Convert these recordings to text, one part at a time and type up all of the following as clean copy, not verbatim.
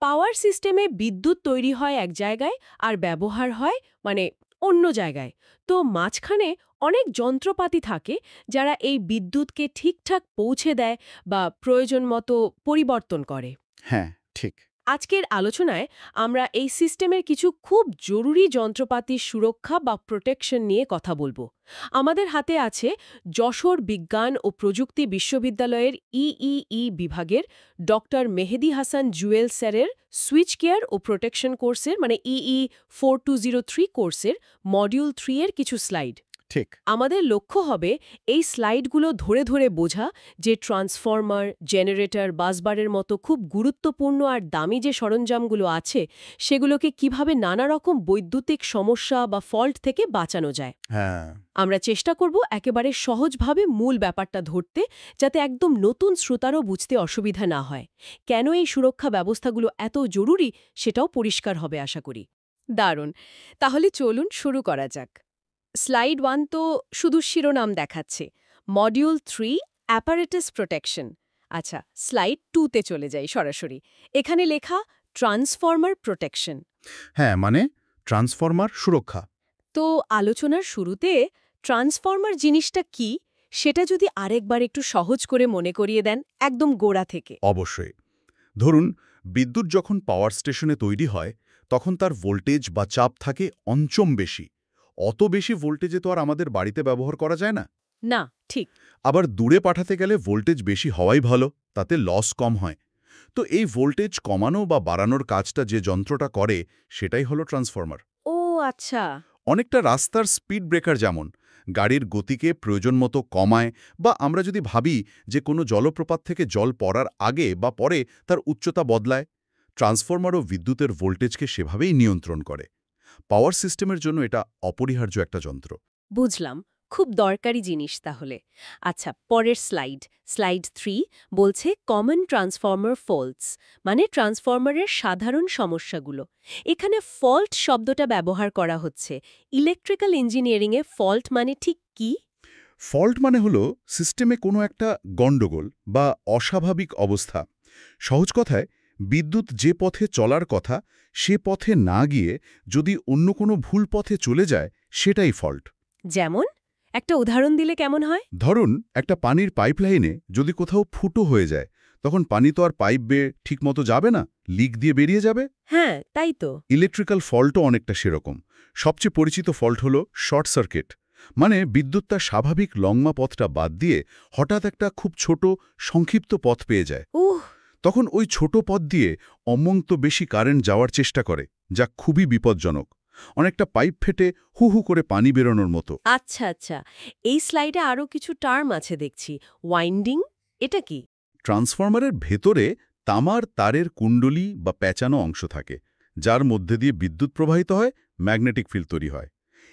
পাওয়ার সিস্টেমে বিদ্যুৎ তৈরি হয় এক জায়গায় আর ব্যবহার হয় অন্য জায়গায়। তো মাঝখানে অনেক যন্ত্রপাতি থাকে যারা এই বিদ্যুৎকে ঠিকঠাক পৌঁছে দেয় বা প্রয়োজন মতো পরিবর্তন করে। হ্যাঁ, ঠিক। আজকের আলোচনায় আমরা এই সিস্টেমের কিছু খুব জরুরি যন্ত্রপাতির সুরক্ষা বা প্রোটেকশন নিয়ে কথা বলবো। আমাদের হাতে আছে যশোর বিজ্ঞান ও প্রযুক্তি বিশ্ববিদ্যালয়ের ইইই বিভাগের ডক্টর মেহেদী হাসান জুয়েল স্যারের সুইচ কেয়ার ও প্রোটেকশন কোর্সের ইই 4203 কোর্সের মডিউল 3 এর কিছু স্লাইড। ঠিক। আমাদের লক্ষ্য হবে এই স্লাইডগুলো ধরে ধরে বোঝা যে ট্রান্সফর্মার, জেনারেটর, বাসবারের মতো খুব গুরুত্বপূর্ণ আর দামি যে সরঞ্জামগুলো আছে সেগুলোকে কিভাবে নানা রকম বৈদ্যুতিক সমস্যা বা ফল্ট থেকে বাঁচানো যায়। হ্যাঁ। আমরা চেষ্টা করব একেবারে সহজভাবে মূল ব্যাপারটা ধরতে, যাতে একদম নতুন শ্রোতারও বুঝতে অসুবিধা না হয়। কেন এই সুরক্ষা ব্যবস্থাগুলো এত জরুরি সেটাও পরিষ্কার হবে আশা করি। দারুণ, তাহলে চলুন শুরু করা যাক। স্লাইড 1 তো শুধু শিরোনাম দেখাচ্ছে, মডিউল 3 অ্যাপারেটাস প্রোটেকশন। আচ্ছা, স্লাইড 2তে চলে যাই সরাসরি। এখানে লেখা ট্রান্সফর্মার প্রোটেকশন। হ্যাঁ, মানে ট্রান্সফরমার সুরক্ষা। তো আলোচনার শুরুতে ট্রান্সফর্মার জিনিসটা কি সেটা যদি আরেকবার একটু সহজ করে মনে করিয়ে দেন, একদম গোড়া থেকে। অবশ্যই। ধরুন, বিদ্যুৎ যখন পাওয়ার স্টেশনে তৈরি হয় তখন তার ভোল্টেজ বা চাপ থাকে অঞ্চম বেশি। অত বেশি ভোল্টেজে তো আর আমাদের বাড়িতে ব্যবহার করা যায় না। না, ঠিক। আবার দূরে পাঠাতে গেলে ভোল্টেজ বেশি হওয়াই ভালো, তাতে লস কম হয়। তো এই ভোল্টেজ কমানো বা বাড়ানোর কাজটা যে যন্ত্রটা করে সেটাই হলো ট্রান্সফরমার। ও আচ্ছা। অনেকটা রাস্তার স্পিড ব্রেকার যেমন গাড়ির গতিকে প্রয়োজন মতো কমায়, বা আমরা যদি ভাবি যে কোনো জলপ্রপাত থেকে জল পড়ার আগে বা পরে তার উচ্চতা বদলায়, ট্রান্সফরমারও বিদ্যুতের ভোল্টেজকে সেভাবেই নিয়ন্ত্রণ করে। পাওয়ার সিস্টেমের জন্য এটা অপরিহার্য একটা যন্ত্র। বুঝলাম, খুব দরকারি জিনিস তাহলে। আচ্ছা, পরের স্লাইড, স্লাইড 3 বলছে কমন ট্রান্সফর্মার ফল্টস, মানে ট্রান্সফর্মারের সাধারণ সমস্যাগুলো। এখানে ফল্ট শব্দটা ব্যবহার করা হচ্ছে। ইলেকট্রিক্যাল ইঞ্জিনিয়ারিংয়ে ফল্ট মানে ঠিক কি? ফল্ট মানে হলো সিস্টেমে কোনো একটা গণ্ডগোল বা অস্বাভাবিক অবস্থা। সহজ কথায়, বিদ্যুৎ যে পথে চলার কথা সে পথে না গিয়ে যদি অন্য কোনো ভুল পথে চলে যায়, সেটাই ফল্ট। যেমন একটা উদাহরণ দিলে কেমন হয়? ধরুন, একটা পানির পাইপলাইনে যদি কোথাও ফুটো হয়ে যায়, তখন পানি তো আর পাইপ বেয়ে ঠিকমতো যাবে না, লিক দিয়ে বেরিয়ে যাবে। হ্যাঁ, তাই তো। ইলেকট্রিক্যাল ফল্টও অনেকটা সেরকম। সবচেয়ে পরিচিত ফল্ট হলো শর্ট সার্কিট, মানে বিদ্যুৎ তার স্বাভাবিক লংমা পথটা বাদ দিয়ে হঠাৎ একটা খুব ছোট সংক্ষিপ্ত পথ পেয়ে যায়। উহ। তখন ওই ছোট পথ দিয়ে অমন্ত বেশি কারেন্ট যাওয়ার চেষ্টা করে, যা খুবই বিপজ্জনক। অনেকটা পাইপ ফেটে হু হু করে পানি বেরোনোর মতো। আচ্ছা আচ্ছা, এই স্লাইডে আরও কিছু টার্ম আছে দেখছি। ওয়াইন্ডিং, এটা কি? ট্রান্সফরমারের ভেতরে তামার তারের কুণ্ডলী বা প্যাঁচানো অংশ থাকে, যার মধ্যে দিয়ে বিদ্যুৎ প্রবাহিত হয়, ম্যাগনেটিক ফিল্ড তৈরি হয়।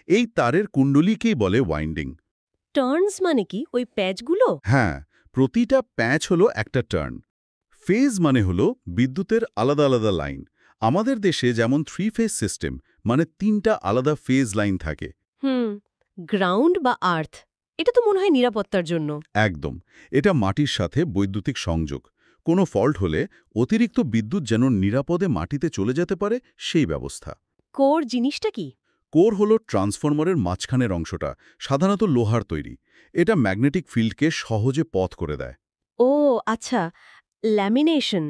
এই তারের কুণ্ডলীকেই বলে ওয়াইন্ডিং। টার্নস মানে কি, ওই প্যাচগুলো? হ্যাঁ, প্রতিটা প্যাঁচ হলো একটা টার্ন। ফেজ মানে হলো বিদ্যুতের আলাদা আলাদা লাইন। আমাদের দেশে যেমন 3 ফেজ সিস্টেম, মানে 3টা আলাদা ফেজ লাইন থাকে। হুম। গ্রাউন্ড বা আর্থ, এটা তো মনে হয় নিরাপত্তার জন্য। একদম। এটা মাটির সাথে বৈদ্যুতিক সংযোগ। কোনো ফল্ট হলে অতিরিক্ত বিদ্যুৎ যেন নিরাপদে মাটিতে চলে যেতে পারে, সেই ব্যবস্থা। কোর জিনিসটা কি? কোর হলো ট্রান্সফরমারের মাঝখানের অংশটা, সাধারণত লোহার তৈরি। এটা ম্যাগনেটিক ফিল্ডকে সহজে পথ করে দেয়। ও আচ্ছা, ল্যামিনেশন।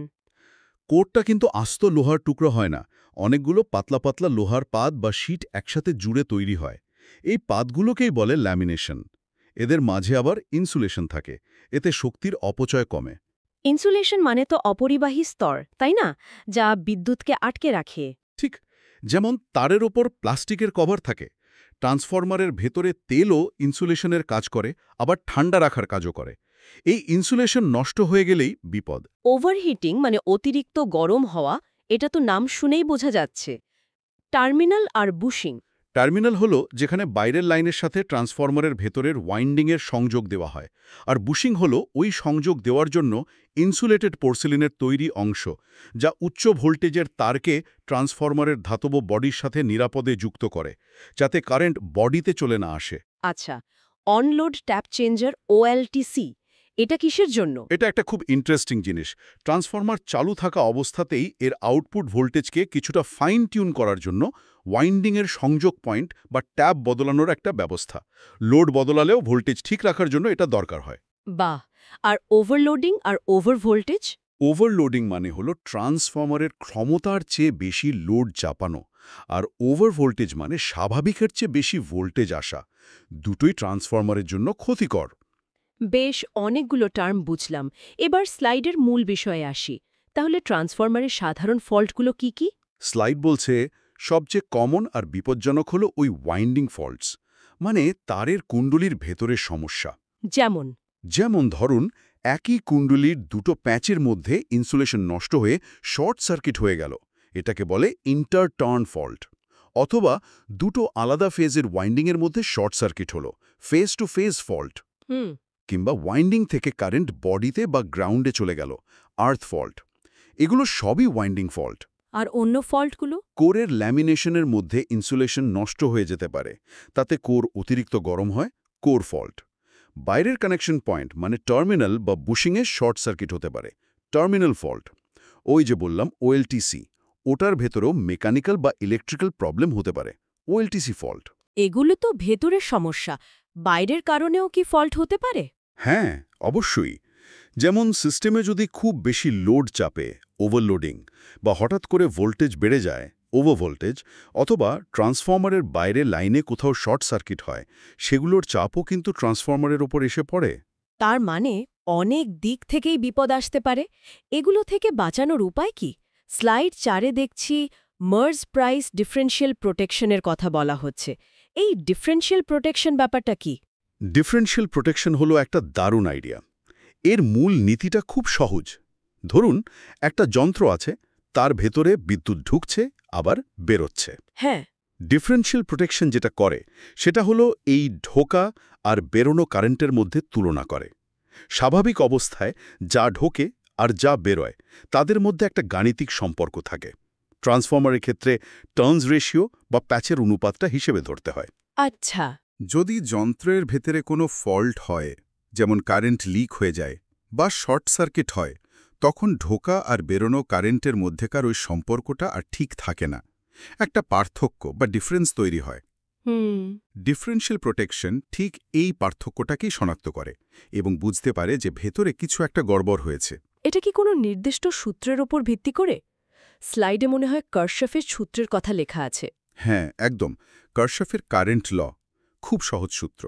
কোরটা কিন্তু আস্ত লোহার টুকরো হয় না, অনেকগুলো পাতলা পাতলা লোহার পাত বা শীট একসাথে জুড়ে তৈরি হয়। এই পাতগুলোকেই বলে ল্যামিনেশন। এদের মাঝে আবার ইনসুলেশন থাকে, এতে শক্তির অপচয় কমে। ইনসুলেশন মানে তো অপরিবাহী স্তর, তাই না, যা বিদ্যুৎকে আটকে রাখে। ঠিক যেমন তারের ওপর প্লাস্টিকের কভার থাকে, ট্রান্সফরমারের ভেতরে তেলও ইনসুলেশনের কাজ করে, আবার ঠান্ডা রাখার কাজও করে। এই ইনসুলেশন নষ্ট হয়ে গেলেই বিপদ। ওভারহিটিং মানে অতিরিক্ত গরম হওয়া, এটা তো নাম শুনেই বোঝা যাচ্ছে। টার্মিনাল আর বুশিং। টার্মিনাল হলো যেখানে বাইরের লাইনের সাথে ট্রান্সফরমারের ভেতরের ওয়াইন্ডিংয়ের সংযোগ দেওয়া হয়, আর বুশিং হলো ওই সংযোগ দেওয়ার জন্য ইনসুলেটেড পোর্সেলিনের তৈরি অংশ, যা উচ্চ ভোল্টেজের তারকে ট্রান্সফরমারের ধাতব বডির সাথে নিরাপদে যুক্ত করে, যাতে কারেন্ট বডিতে চলে না আসে। আচ্ছা, অনলোড ট্যাপ চেঞ্জার, ওএলটিসি, এটা কিসের জন্য? এটা একটা খুব ইন্টারেস্টিং জিনিস। ট্রান্সফরমার চালু থাকা অবস্থাতেই এর আউটপুট ভোল্টেজকে কিছুটা ফাইন টিউন করার জন্য ওয়াইন্ডিংয়ের সংযোগ পয়েন্ট বা ট্যাব বদলানোর একটা ব্যবস্থা। লোড বদলালেও ভোল্টেজ ঠিক রাখার জন্য এটা দরকার হয়। বাহ! আর ওভারলোডিং আর ওভার ভোল্টেজ? ওভারলোডিং মানে হলো ট্রান্সফরমারের ক্ষমতার চেয়ে বেশি লোড চাপানো, আর ওভার ভোল্টেজ মানে স্বাভাবিকের চেয়ে বেশি ভোল্টেজ আসা। দুটোই ট্রান্সফরমারের জন্য ক্ষতিকর। বেশ অনেকগুলো টার্ম বুঝলাম। এবার স্লাইডের মূল বিষয়ে আসি। তাহলে ট্রান্সফরমারের সাধারণ ফল্টগুলো কি কি? স্লাইড বলছে সবচেয়ে কমন আর বিপজ্জনক হলো ওই ওয়াইন্ডিং ফল্টস, মানে তারের কুণ্ডলীর ভেতরের সমস্যা। যেমন? যেমন ধরুন, একই কুণ্ডলীর দুটো প্যাচের মধ্যে ইনসুলেশন নষ্ট হয়ে শর্ট সার্কিট হয়ে গেল, এটাকে বলে ইন্টারটার্ন ফল্ট। অথবা দুটো আলাদা ফেজের ওয়াইন্ডিংয়ের মধ্যে শর্ট সার্কিট হলো, ফেজ টু ফেজ ফল্ট। হুম। কিংবা ওয়াইন্ডিং থেকে কারেন্ট বডিতে বা গ্রাউন্ডে চলে গেল, আর্থ ফল্ট। এগুলো সবই ওয়াইন্ডিং ফল্ট। আর অন্য ফল্টগুলো? কোরের ল্যামিনেশনের মধ্যে ইনসুলেশন নষ্ট হয়ে যেতে পারে, তাতে কোর অতিরিক্ত গরম হয়, কোর ফল্ট। বাইরের কানেকশন পয়েন্ট মানে টার্মিনাল বা বুশিংয়ে শর্ট সার্কিট হতে পারে, টার্মিনাল ফল্ট। ওই যে বললাম ওএলটিসি, ওটার ভেতরেও মেকানিক্যাল বা ইলেকট্রিক্যাল প্রবলেম হতে পারে, ওএলটিসি ফল্ট। এগুলো তো ভেতরের সমস্যা। বাইরের কারণেও কি ফল্ট হতে পারে? হ্যাঁ, অবশ্যই। যেমন সিস্টেমে যদি খুব বেশি লোড চাপে, ওভারলোডিং, বা হঠাৎ করে ভোল্টেজ বেড়ে যায়, ওভারভোল্টেজ, অথবা ট্রান্সফরমারের বাইরে লাইনে কোথাও শর্ট সার্কিট হয়, সেগুলোর চাপও কিন্তু ট্রান্সফরমারের ওপর এসে পড়ে। তার মানে অনেক দিক থেকেই বিপদ আসতে পারে। এগুলো থেকে বাঁচানোর উপায় কি? স্লাইড 4-এ দেখছি মার্জ প্রাইস ডিফারেন্সিয়াল প্রোটেকশনের কথা বলা হচ্ছে। এই ডিফারেন্সিয়াল প্রোটেকশন ব্যাপারটা কি? ডিফারেন্সিয়াল প্রোটেকশন হলো একটা দারুণ আইডিয়া। এর মূল নীতিটা খুব সহজ। ধরুন, একটা যন্ত্র আছে, তার ভেতরে বিদ্যুৎ ঢুকছে আবার বেরোচ্ছে। হ্যাঁ। ডিফারেন্সিয়াল প্রোটেকশন যেটা করে সেটা হলো এই ঢোকা আর বেরোনো কারেন্টের মধ্যে তুলনা করে। স্বাভাবিক অবস্থায় যা ঢোকে আর যা বেরোয় তাদের মধ্যে একটা গাণিতিক সম্পর্ক থাকে। ট্রান্সফরমারের ক্ষেত্রে টার্নস রেশিও বা প্যাচের অনুপাতটা হিসেবে ধরতে হয়। আচ্ছা। যদি যন্ত্রের ভেতরে কোনো ফল্ট হয়, যেমন কারেন্ট লিক হয়ে যায় বা শর্ট সার্কিট হয়, তখন ঢোকা আর বেরোনো কারেন্টের মধ্যেকার ওই সম্পর্কটা আর ঠিক থাকে না, একটা পার্থক্য বা ডিফারেন্স তৈরি হয়। হুম। ডিফারেন্সিয়াল প্রোটেকশন ঠিক এই পার্থক্যটাকেই শনাক্ত করে এবং বুঝতে পারে যে ভেতরে কিছু একটা গড়বড় হয়েছে। এটা কি কোনো নির্দিষ্ট সূত্রের ওপর ভিত্তি করে? স্লাইডে মনে হয় কারশফের সূত্রের কথা লেখা আছে। হ্যাঁ, একদম। কারশফের কারেন্ট ল খুব সহজ সূত্র।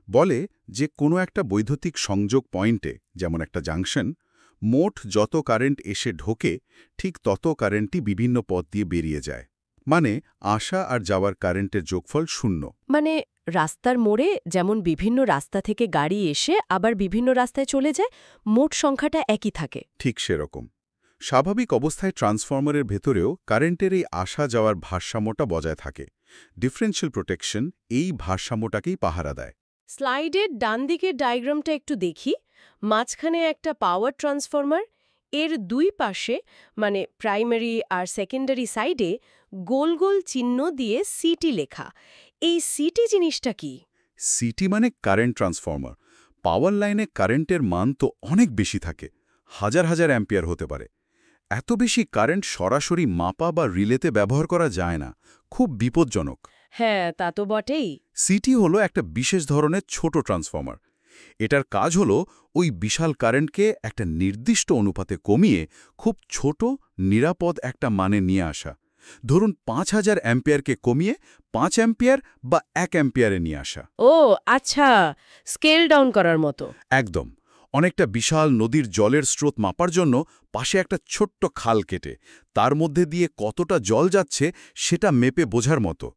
বলে যে কোনো একটা বৈদ্যুতিক সংযোগ পয়েন্টে, যেমন একটা জাংশন, মোট যত কারেন্ট এসে ঢোকে ঠিক তত কারেন্টই বিভিন্ন পথ দিয়ে বেরিয়ে যায়। মানে আসা আর যাওয়ার কারেন্টের যোগফল 0। মানে রাস্তার মোড়ে যেমন বিভিন্ন রাস্তা থেকে গাড়ি এসে আবার বিভিন্ন রাস্তায় চলে যায়, মোট সংখ্যাটা একই থাকে। ঠিক সেরকম। স্বাভাবিক অবস্থায় ট্রান্সফরমারের ভেতরেও কারেন্টের এই আসা যাওয়ার ভারসাম্যটা বজায় থাকে। ডিফারেন্সিয়াল প্রোটেকশন এই ভারসাম্যটাকেই পাহারা দেয়। স্লাইডের ডান দিকের ডায়াগ্রামটা একটু দেখি। মাঝখানে একটা পাওয়ার ট্রান্সফরমার, এর দুই পাশে মানে প্রাইমারি আর সেকেন্ডারি সাইডে গোল গোল চিহ্ন দিয়ে সিটি লেখা। এই সিটি জিনিসটা কি? সিটি মানে কারেন্ট ট্রান্সফরমার। পাওয়ার লাইনে কারেন্টের মান তো অনেক বেশি থাকে, হাজার হাজার অ্যাম্পিয়ার হতে পারে। এত বেশি কারেন্ট সরাসরি মাপা বা রিলেতে ব্যবহার করা যায় না, খুব বিপজ্জনক। হ্যাঁ, তা তো বটেই। সিটি হলো একটা বিশেষ ধরনের ছোট ট্রান্সফরমার। এটার কাজ হলো ওই বিশাল কারেন্টকে একটা নির্দিষ্ট অনুপাতে কমিয়ে খুব ছোট, নিরাপদ একটা মানে নিয়ে আসা। ধরুন 5000 অ্যাম্পিয়ারকে কমিয়ে 5 অ্যাম্পিয়ার বা 1 অ্যাম্পিয়ারে নিয়ে আসা। ও আচ্ছা, স্কেল ডাউন করার মতো। একদম। অনেকটা বিশাল নদীর জলের স্রোত মাপার জন্য পাশে একটা ছোট্ট খাল কেটে তার মধ্যে দিয়ে কতটা জল যাচ্ছে সেটা মেপে বোঝার মতো।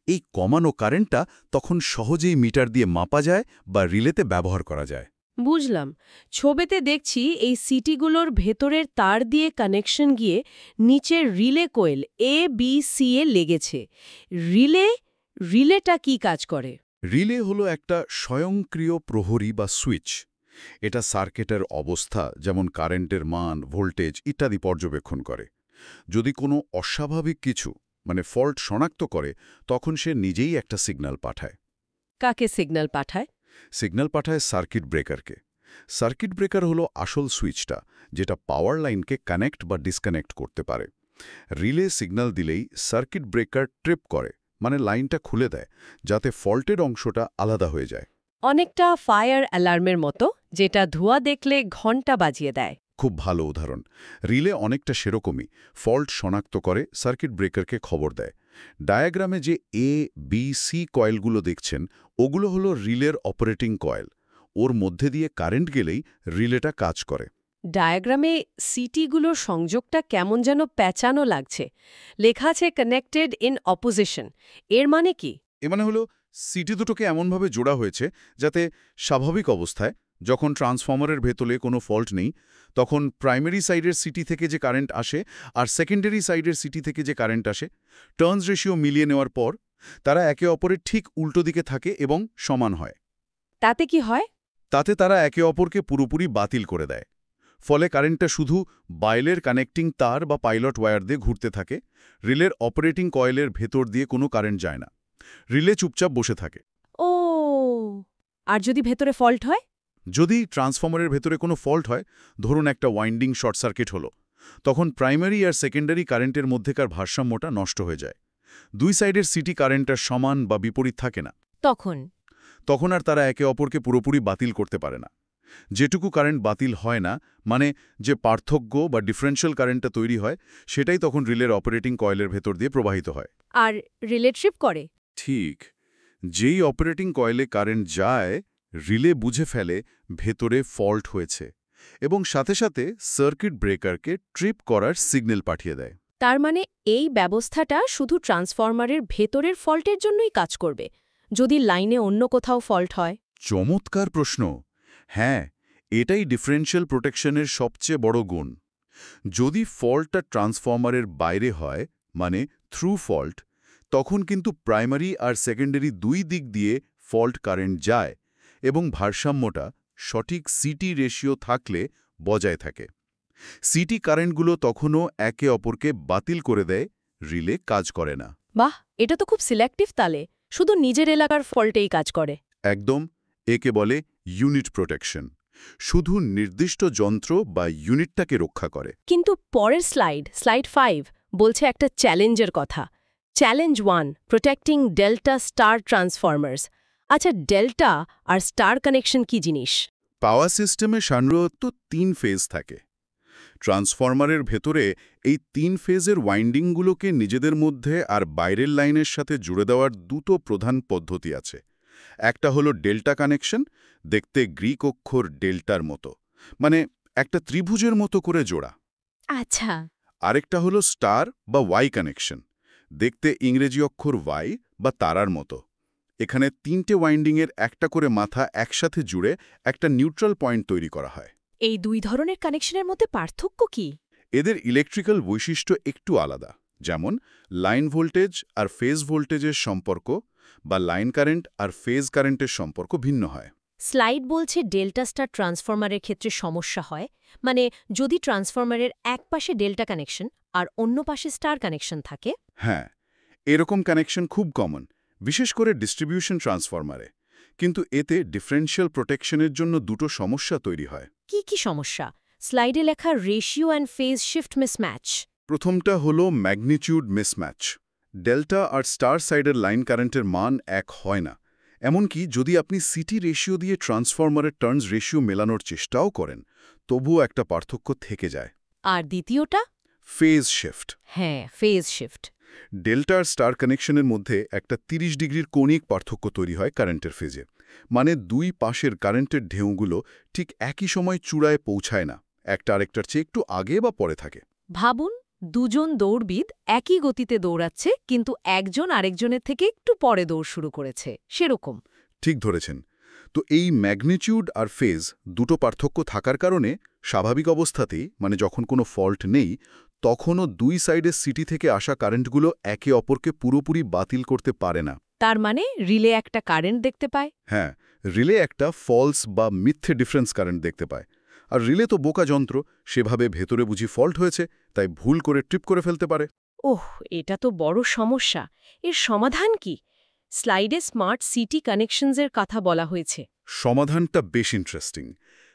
এই কমানো কারেন্টটা তখন সহজেই মিটার দিয়ে মাপা যায় বা রিলেতে ব্যবহার করা যায়। বুঝলাম। ছবিতে দেখছি এই সিটিগুলোর ভেতরের তার দিয়ে কানেকশন গিয়ে নিচের রিলে কোয়েল ABC এ লেগেছে। রিলেটা কি কাজ করে? রিলে হলো একটা স্বয়ংক্রিয় প্রহরী বা সুইচ। এটা সার্কিটের অবস্থা, যেমন কারেন্টের মান, ভোল্টেজ ইত্যাদি পর্যবেক্ষণ করে। যদি কোনো অস্বাভাবিক কিছু মানে ফল্ট শনাক্ত করে, তখন সে নিজেই একটা সিগন্যাল পাঠায়। কাকে সিগন্যাল পাঠায়? সিগন্যাল পাঠায় সার্কিট ব্রেকারকে। সার্কিট ব্রেকার হলো আসল সুইচটা, যেটা পাওয়ার লাইনকে কানেক্ট বা ডিসকানেক্ট করতে পারে। রিলে সিগন্যাল দিলেই সার্কিট ব্রেকার ট্রিপ করে, মানে লাইনটা খুলে দেয়, যাতে ফল্টের অংশটা আলাদা হয়ে যায়। অনেকটা ফায়ার অ্যালার্মের মতো, যেটা ধোঁয়া দেখলে ঘণ্টা বাজিয়ে দেয়। খুব ভালো উদাহরণ। রিলে অনেকটা সেরকমই, ফল্ট শনাক্ত করে, সার্কিট ব্রেকারকে খবর দেয়। ডায়াগ্রামে যে এ, বি, সি কয়েলগুলো দেখছেন, ওগুলো হলো রিলের অপারেটিং কয়েল। ওর মধ্যে দিয়ে কারেন্ট গেলেই রিলেটা কাজ করে। ডায়াগ্রামে সিটিগুলোর সংযোগটা কেমন যেন প্যাঁচানো লাগছে। লেখা আছে কানেক্টেড ইন অপোজিশন। এর মানে কি? এ মানে হলো সিটি দুটোকে এমনভাবে জোড়া হয়েছে যাতে স্বাভাবিক অবস্থায়, যখন ট্রান্সফর্মারের ভেতরে কোনো ফল্ট নেই, তখন প্রাইমারি সাইডের সিটি থেকে যে কারেন্ট আসে আর সেকেন্ডারি সাইডের সিটি থেকে যে কারেন্ট আসে, টার্নস রেশিও মিলিয়ে নেওয়ার পর তারা একে অপরের ঠিক উল্টো দিকে থাকে এবং সমান হয়। তাতে কি হয়? তাতে তারা একে অপরকে পুরোপুরি বাতিল করে দেয়। ফলে কারেন্টটা শুধু বাইলের কানেক্টিং তার বা পাইলট ওয়্যার দিয়ে ঘুরতে থাকে। রিলের অপারেটিং কয়েলের ভেতর দিয়ে কোনো কারেন্ট যায় না। রিলে চুপচাপ বসে থাকে। ও, আর যদি ভেতরে ফল্ট হয়? যদি ট্রান্সফর্মারের ভেতরে কোনো ফল্ট হয়, ধরুন একটা ওয়াইন্ডিং শর্ট সার্কিট হলো, তখন প্রাইমারি আর সেকেন্ডারি কারেন্টের মধ্যেকার ভারসাম্যটা নষ্ট হয়ে যায়। দুই সাইডের সিটি কারেন্টটা সমান বা বিপরীত থাকে না। তখন আর তারা একে অপরকে পুরোপুরি বাতিল করতে পারে না। যেটুকু কারেন্ট বাতিল হয় না, মানে যে পার্থক্য বা ডিফারেন্সিয়াল কারেন্টটা তৈরি হয়, সেটাই তখন রিলের অপারেটিং কয়েলের ভেতর দিয়ে প্রবাহিত হয়। আর রিলে ট্রিপ করে? ঠিক। যেই অপারেটিং কয়েলে কারেন্ট যায়, রিলে বুঝে ফেলে ভেতরে ফল্ট হয়েছে এবং সাথে সাথে সার্কিট ব্রেকারকে ট্রিপ করার সিগন্যাল পাঠিয়ে দেয়। তার মানে এই ব্যবস্থাটা শুধু ট্রান্সফরমারের ভেতরের ফল্টের জন্যই কাজ করবে, যদি লাইনে অন্য কোথাও ফল্ট হয়? চমৎকার প্রশ্ন। হ্যাঁ, এটাই ডিফারেন্সিয়াল প্রোটেকশনের সবচেয়ে বড় গুণ। যদি ফল্টটা ট্রান্সফর্মারের বাইরে হয়, মানে থ্রু ফল্ট, তখন কিন্তু প্রাইমারি আর সেকেন্ডারি দুই দিক দিয়ে ফল্ট কারেন্ট যায় এবং ভারসাম্যটা সঠিক সিটি রেশিও থাকলে বজায় থাকে। সিটি কারেন্টগুলো তখনও একে অপরকে বাতিল করে দেয়, রিলে কাজ করে না। বাহ, এটা তো খুব সিলেক্টিভ তালে, শুধু নিজের এলাকার ফল্টেই কাজ করে। একদম। একে বলে ইউনিট প্রোটেকশন। শুধু নির্দিষ্ট যন্ত্র বা ইউনিটটাকে রক্ষা করে। কিন্তু পরের স্লাইড 5 বলছে একটা চ্যালেঞ্জের কথা। Challenge 1, protecting delta star Transformers. আচ্ছা, ডেল্টা আর স্টার কানেকশন কি জিনিস? পাওয়ার সিস্টেমে সাধারণত 3 ফেজ থাকে। ট্রান্সফরমারের ভেতরে এই 3 ফেজের ওয়াইন্ডিংগুলোকে নিজেদের মধ্যে আর বাইরের লাইনের সাথে জুড়ে দেওয়ার দুটো প্রধান পদ্ধতি আছে। একটা হলো ডেল্টা কানেকশন, দেখতে গ্রিক অক্ষর ডেল্টার মতো, মানে একটা ত্রিভুজের মতো করে জোড়া। আচ্ছা। আরেকটা হলো স্টার বা ওয়াই কানেকশন, দেখতে ইংরেজি অক্ষর ওয়াই বা তারার মতো। এখানে 3টে ওয়াইন্ডিংয়ের একটা করে মাথা একসাথে জুড়ে একটা নিউট্রাল পয়েন্ট তৈরি করা হয়। এই দুই ধরনের কানেকশনের মধ্যে পার্থক্য কি? এদের ইলেকট্রিক্যাল বৈশিষ্ট্য একটু আলাদা, যেমন লাইন ভোল্টেজ আর ফেজ ভোল্টেজের সম্পর্ক বা লাইন কারেন্ট আর ফেজ কারেন্টের সম্পর্ক ভিন্ন হয়। স্লাইড বলছে ডেল্টা স্টার ট্রান্সফরমারের ক্ষেত্রে সমস্যা হয়, মানে যদি ট্রান্সফরমারের এক পাশে ডেল্টা কানেকশন আর অন্য পাশে স্টার কানেকশন থাকে। হ্যাঁ, এরকম কানেকশন খুব কমন, বিশেষ করে ডিস্ট্রিবিউশন ট্রান্সফরমারে। কিন্তু এতে ডিফারেন্সিয়াল প্রোটেকশনের জন্য দুটো সমস্যা তৈরি হয়। কি কি সমস্যা? স্লাইডে লেখা ratio and phase shift mismatch. প্রথমটা হলো ম্যাগনিটিউড মিসম্যাচ। ডেল্টা আর স্টার সাইডের লাইন কারেন্টের মান এক হয় না। এমনকি যদি আপনি সিটি রেশিও দিয়ে ট্রান্সফরমারের টার্নস রেশিও মেলানোর চেষ্টাও করেন, তবুও একটা পার্থক্য থেকে যায়। আর দ্বিতীয়টা? Phase shift. হ্যাঁ, ফেজ শিফট। ডেল্টা আর স্টার কানেকশনের মধ্যে একটা 30 ডিগ্রির কৌণিক পার্থক্য তৈরি হয় কারেন্টের ফেজে। মানে দুই পাশের কারেন্টের ঢেউগুলো ঠিক একই সময় চূড়ায় পৌঁছায় না, একটা আরেকটার চেয়ে একটু আগে বা পরে থাকে। ভাবুন, দুজন দৌড়বিদ একই গতিতে দৌড়াচ্ছে, কিন্তু একজন আরেকজনের থেকে একটু পরে দৌড় শুরু করেছে, সেরকম। ঠিক ধরেছেন। তো এই ম্যাগনিটিউড আর ফেজ দুটো পার্থক্য থাকার কারণে স্বাভাবিক অবস্থাতেই, মানে যখন কোনো ফল্ট নেই, তখনও দুই সাইডের সিটি থেকে আসা কারেন্টগুলো একে অপরকে পুরোপুরি বাতিল করতে পারে না। তার মানে রিলে একটা কারেন্ট দেখতে পায়। হ্যাঁ, রিলে একটা ফলস বা মিথ্যে ডিফারেন্স কারেন্ট দেখতে পায়। আর রিলে তো বোকা যন্ত্র, সেভাবে ভেতরে বুঝি ফল্ট হয়েছে, তাই ভুল করে ট্রিপ করে ফেলতে পারে। ওহ, এটা তো বড় সমস্যা। এর সমাধান কি? স্লাইডে স্মার্ট সিটি কানেকশনসের কথা বলা হয়েছে। সমাধানটা বেশ ইন্টারেস্টিং।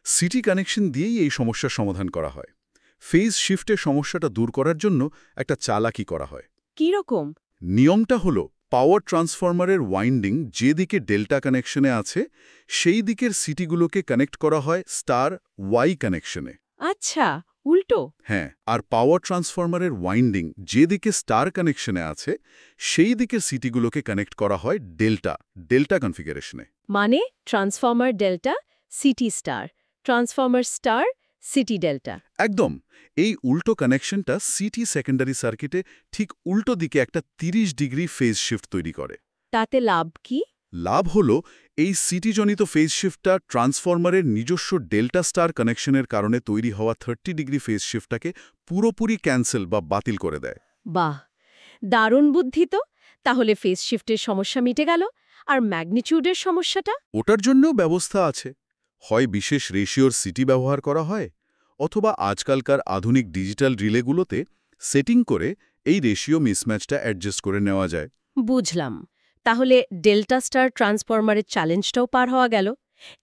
সিটি কানেকশন দিয়েই এই সমস্যার সমাধান করা হয়। ফেজ শিফটের সমস্যাটা দূর করার জন্য একটা চালাকি করা হয়। কি রকম? নিয়মটা হলো পাওয়ার ট্রান্সফরমারের ওয়াইন্ডিং যেদিকে ডেল্টা কানেকশনে আছে সেই দিকের সিটিগুলোকে কানেক্ট করা হয় স্টার ওয়াই কানেকশনে। আচ্ছা, উল্টো। হ্যাঁ, আর পাওয়ার ট্রান্সফরমারের ওয়াইন্ডিং যেদিকে স্টার কানেকশনে আছে সেই দিকের সিটিগুলোকে কানেক্ট করা হয় ডেল্টা কনফিগারেশনে। মানে transformer delta, city star, transformer star, city delta. একদম। এই উল্টো কানেকশনটা সিটি সেকেন্ডারি সার্কিটে ঠিক উল্টো দিকে একটা 30 ডিগ্রি ফেজ শিফট তৈরি করে। তাতে লাভ কি? লাভ হলো এই সিটিজনিত ফেজ শিফটটা ট্রান্সফরমারের নিজস্ব ডেল্টা স্টার কানেকশনের কারণে তৈরি হওয়া 30 ডিগ্রি ফেজ শিফটটাকে পুরোপুরি ক্যান্সেল বা বাতিল করে দেয়। বাহ, দারুণ বুদ্ধি তো। তাহলে ফেজ শিফটের সমস্যা মিটে গেল, আর ম্যাগনিটিউডের সমস্যাটা? ওটার জন্যও ব্যবস্থা আছে। হয় বিশেষ রেশিওর সিটি ব্যবহার করা হয়, অথবা আজকালকার আধুনিক ডিজিটাল রিলেগুলোতে সেটিং করে এই রেশিও মিসম্যাচটা অ্যাডজাস্ট করে নেওয়া যায়। বুঝলাম। তাহলে ডেল্টা স্টার ট্রান্সফরমারের চ্যালেঞ্জটাও পার হওয়া গেল।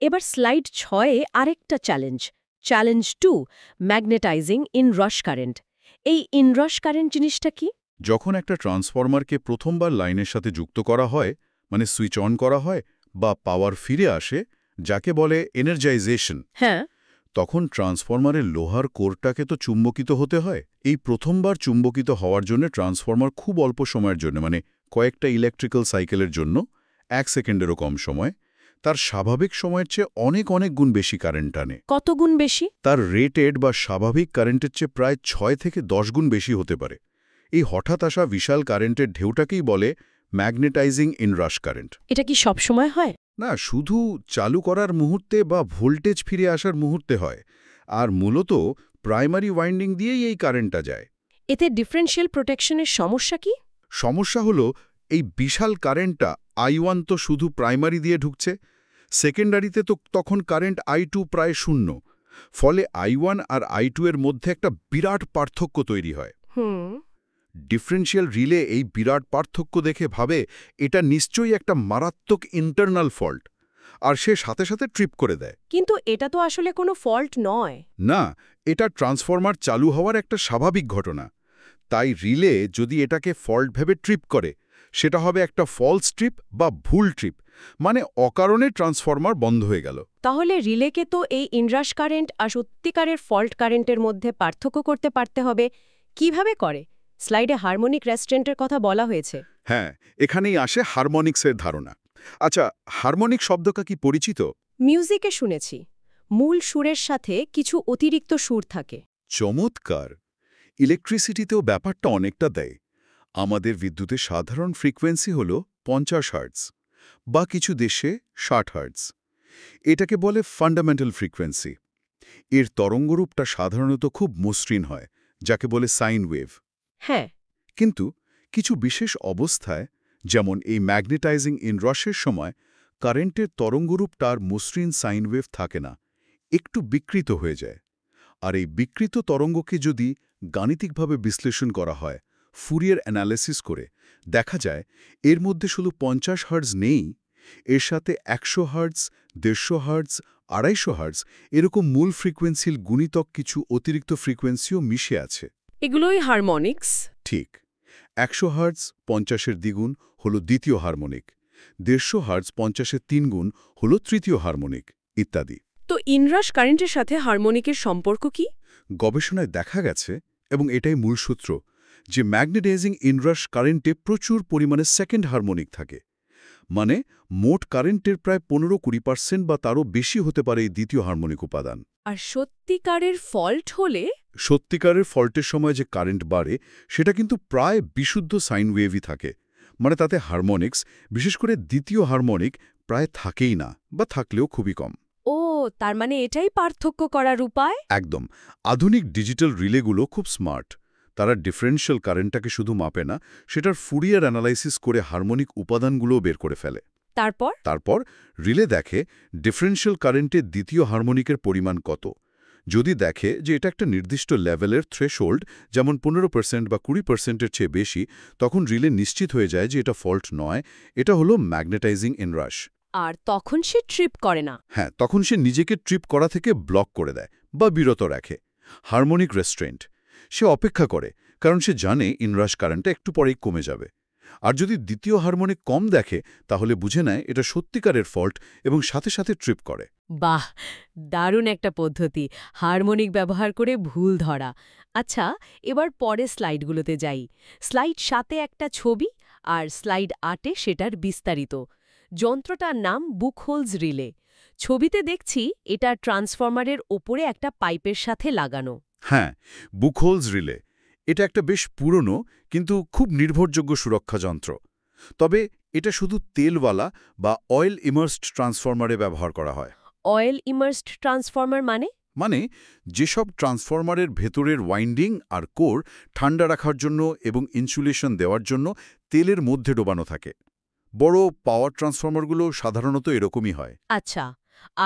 এবার স্লাইড 6-এ আরেকটা চ্যালেঞ্জ 2, ম্যাগনেটাইজিং ইনরাশ কারেন্ট। এই ইনরাশ কারেন্ট জিনিসটা কি? যখন একটা ট্রান্সফরমারকে প্রথমবার লাইনের সাথে যুক্ত করা হয়, মানে সুইচ অন করা হয় বা পাওয়ার ফিরে আসে, যাকে বলে এনার্জাইজেশন, হ্যাঁ। তখন ট্রান্সফরমারের লোহার কোরটাকে তো চুম্বকিত হতে হয়। এই প্রথমবার চুম্বকিত হওয়ার জন্য ট্রান্সফরমার খুব অল্প সময়ের জন্য, মানে কয়েকটা ইলেকট্রিক্যাল সাইকেলের জন্য 1 সেকেন্ডেরও কম সময়, তার স্বাভাবিক সময়ের চেয়ে অনেক গুণ বেশি কারেন্ট টানে। কত গুণ বেশি? তার রেটেড বা স্বাভাবিক কারেন্টের চেয়ে প্রায় 6 থেকে 10 গুণ বেশি হতে পারে। এই হঠাৎ আসা বিশাল কারেন্টের ঢেউটাকেই বলে ম্যাগনেটাইজিং ইনরাশ কারেন্ট। এটা কি সব সময় হয়? না, শুধু চালু করার মুহূর্তে বা ভোল্টেজ ফিরে আসার মুহূর্তে হয়, আর মূলত প্রাইমারি ওয়াইন্ডিং দিয়েই এই কারেন্টটা যায়। এতে ডিফারেনশিয়াল প্রোটেকশনের সমস্যা কি? সমস্যা হলো এই বিশাল কারেন্টটা I1 তো শুধু প্রাইমারি দিয়ে ঢুকছে, সেকেন্ডারিতে তো তখন কারেন্ট I2 প্রায় শূন্য। ফলে I1 আর I2 এর মধ্যে একটা বিরাট পার্থক্য তৈরি হয়। ডিফারেনশিয়াল রিলে এই বিরাট পার্থক্য দেখে ভাবে এটা নিশ্চয়ই একটা মারাত্মক ইন্টারনাল ফল্ট, আর সে সাথে সাথে ট্রিপ করে দেয়। কিন্তু এটা তো আসলে কোনো ফল্ট নয়। না, এটা ট্রান্সফরমার চালু হওয়ার একটা স্বাভাবিক ঘটনা। তাই রিলে যদি এটাকে ফল্ট ভেবে ট্রিপ করে, সেটা হবে একটা ফলস ট্রিপ বা ভুল ট্রিপ, মানে অকারণে ট্রান্সফরমার বন্ধ হয়ে গেল। তাহলে রিলেকে তো এই ইনরাশ কারেন্ট আর সত্যিকারের ফল্ট কারেন্টের মধ্যে পার্থক্য করতে পারতে হবে। কিভাবে করে? স্লাইডে হারমোনিক রেস্ট্রেন্টের কথা বলা হয়েছে। হ্যাঁ, এখানেই আসে হারমোনিক্সের ধারণা। আচ্ছা, হারমোনিক শব্দটা কি পরিচিত? মিউজিকে শুনেছি, মূল সুরের সাথে কিছু অতিরিক্ত সুর থাকে। চমৎকার! ইলেকট্রিসিটিতেও ব্যাপারটা অনেকটা দেয়। আমাদের বিদ্যুতের সাধারণ ফ্রিকোয়েন্সি হল 50 হার্টজ বা কিছু দেশে 60 হার্টজ। এটাকে বলে ফান্ডামেন্টাল ফ্রিকোয়েন্সি। এর তরঙ্গরূপটা সাধারণত খুব মসৃণ হয়, যাকে বলে সাইন ওয়েভ। হ্যাঁ। কিন্তু কিছু বিশেষ অবস্থায়, যেমন এই ম্যাগনেটাইজিং ইনরাশের সময়, কারেন্টের তরঙ্গরূপটা আর মসৃণ সাইন ওয়েভ থাকে না, একটু বিকৃত হয়ে যায়। আর এই বিকৃত তরঙ্গকে যদি গাণিতিকভাবে বিশ্লেষণ করা হয়, ফুরিয়ার অ্যানালিসিস করে, দেখা যায় এর মধ্যে শুধু 50 হার্টজ নেই, এর সাথে 100 হার্টজ, 150 হার্টজ, 250 হার্টজ এরকম মূল ফ্রিকোয়েন্সির গুণিতক কিছু অতিরিক্ত ফ্রিকোয়েন্সিও মিশে আছে। এগুলোই হারমোনিক্স। ঠিক। 100 হার্টজ 50-এর দ্বিগুণ হল দ্বিতীয় হারমোনিক, 150 হার্টজ 50-এর 3 গুণ হল তৃতীয় হারমোনিক, ইত্যাদি। তো ইনরাশ কারেন্টের সাথে হারমোনিকের সম্পর্ক কি? গবেষণায় দেখা গেছে, এবং এটাই মূল সূত্র, যে ম্যাগনেটাইজিং ইনরাশ কারেন্টে প্রচুর পরিমাণে সেকেন্ড হারমোনিক থাকে। মানে মোট কারেন্টের প্রায় 15-20% বা তারও বেশি হতে পারে এই দ্বিতীয় হারমোনিক উপাদান। আর সত্যিকারের ফল্ট হলে? সত্যিকারের ফল্টের সময় যে কারেন্ট বাড়ে, সেটা কিন্তু প্রায় বিশুদ্ধ সাইন ওয়েভই থাকে। মানে তাতে হারমোনিক্স, বিশেষ করে দ্বিতীয় হারমোনিক, প্রায় থাকেই না, বা থাকলেও খুবই কম। ও, তার মানে এটাই পার্থক্য করার উপায়? একদম। আধুনিক ডিজিটাল রিলেগুলো খুব স্মার্ট। তারা ডিফারেনশিয়াল কারেন্টটাকে শুধু মাপে না, সেটার ফুরিয়ার অ্যানালাইসিস করে হারমোনিক উপাদানগুলোও বের করে ফেলে। তারপর রিলে দেখে ডিফারেনশিয়াল কারেন্টের দ্বিতীয় হারমোনিকের পরিমাণ কত। যদি দেখে যে এটা একটা নির্দিষ্ট লেভেলের থ্রেশহোল্ড, যেমন 15% বা 20%-এর চেয়ে বেশি, তখন রিলে নিশ্চিত হয়ে যায় যে এটা ফল্ট নয়, এটা হলো ম্যাগনেটাইজিং ইনরাশ। আর তখন সে ট্রিপ করে না। হ্যাঁ, তখন সে নিজেকে ট্রিপ করা থেকে ব্লক করে দেয় বা বিরত রাখে। Harmonic restrained. সে অপেক্ষা করে, কারণ সে জানে ইনরাশ কারেন্টটা একটু পরেই কমে যাবে। আর যদি দ্বিতীয় হারমোনিক কম দেখে, তাহলে বুঝে নেয় এটা সত্যিকারের ফল্ট এবং সাথে সাথে ট্রিপ করে। বাহ, দারুণ একটা পদ্ধতি, হারমোনিক ব্যবহার করে ভুল ধরা। আচ্ছা, এবার পরে স্লাইডগুলোতে যাই। স্লাইড 7-এ একটা ছবি আর স্লাইড 8-এ সেটার বিস্তারিত। যন্ত্রটার নাম বুকহোলস রিলে। ছবিতে দেখছি এটা ট্রান্সফরমারের ওপরে একটা পাইপের সাথে লাগানো। হ্যাঁ, বুকহোলস রিলে। এটা একটা বেশ পুরনো কিন্তু খুব নির্ভরযোগ্য সুরক্ষা যন্ত্র। তবে এটা শুধু তেলওয়ালা বা অয়েল ইমার্সড ট্রান্সফরমারে ব্যবহার করা হয়। অয়েল ইমার্সড ট্রান্সফরমার মানে? মানে যেসব ট্রান্সফরমারের ভেতরের ওয়াইন্ডিং আর কোর ঠান্ডা রাখার জন্য এবং ইনসুলেশন দেওয়ার জন্য তেলের মধ্যে ডোবানো থাকে। বড় পাওয়ার ট্রান্সফরমারগুলো সাধারণত এরকমই হয়। আচ্ছা,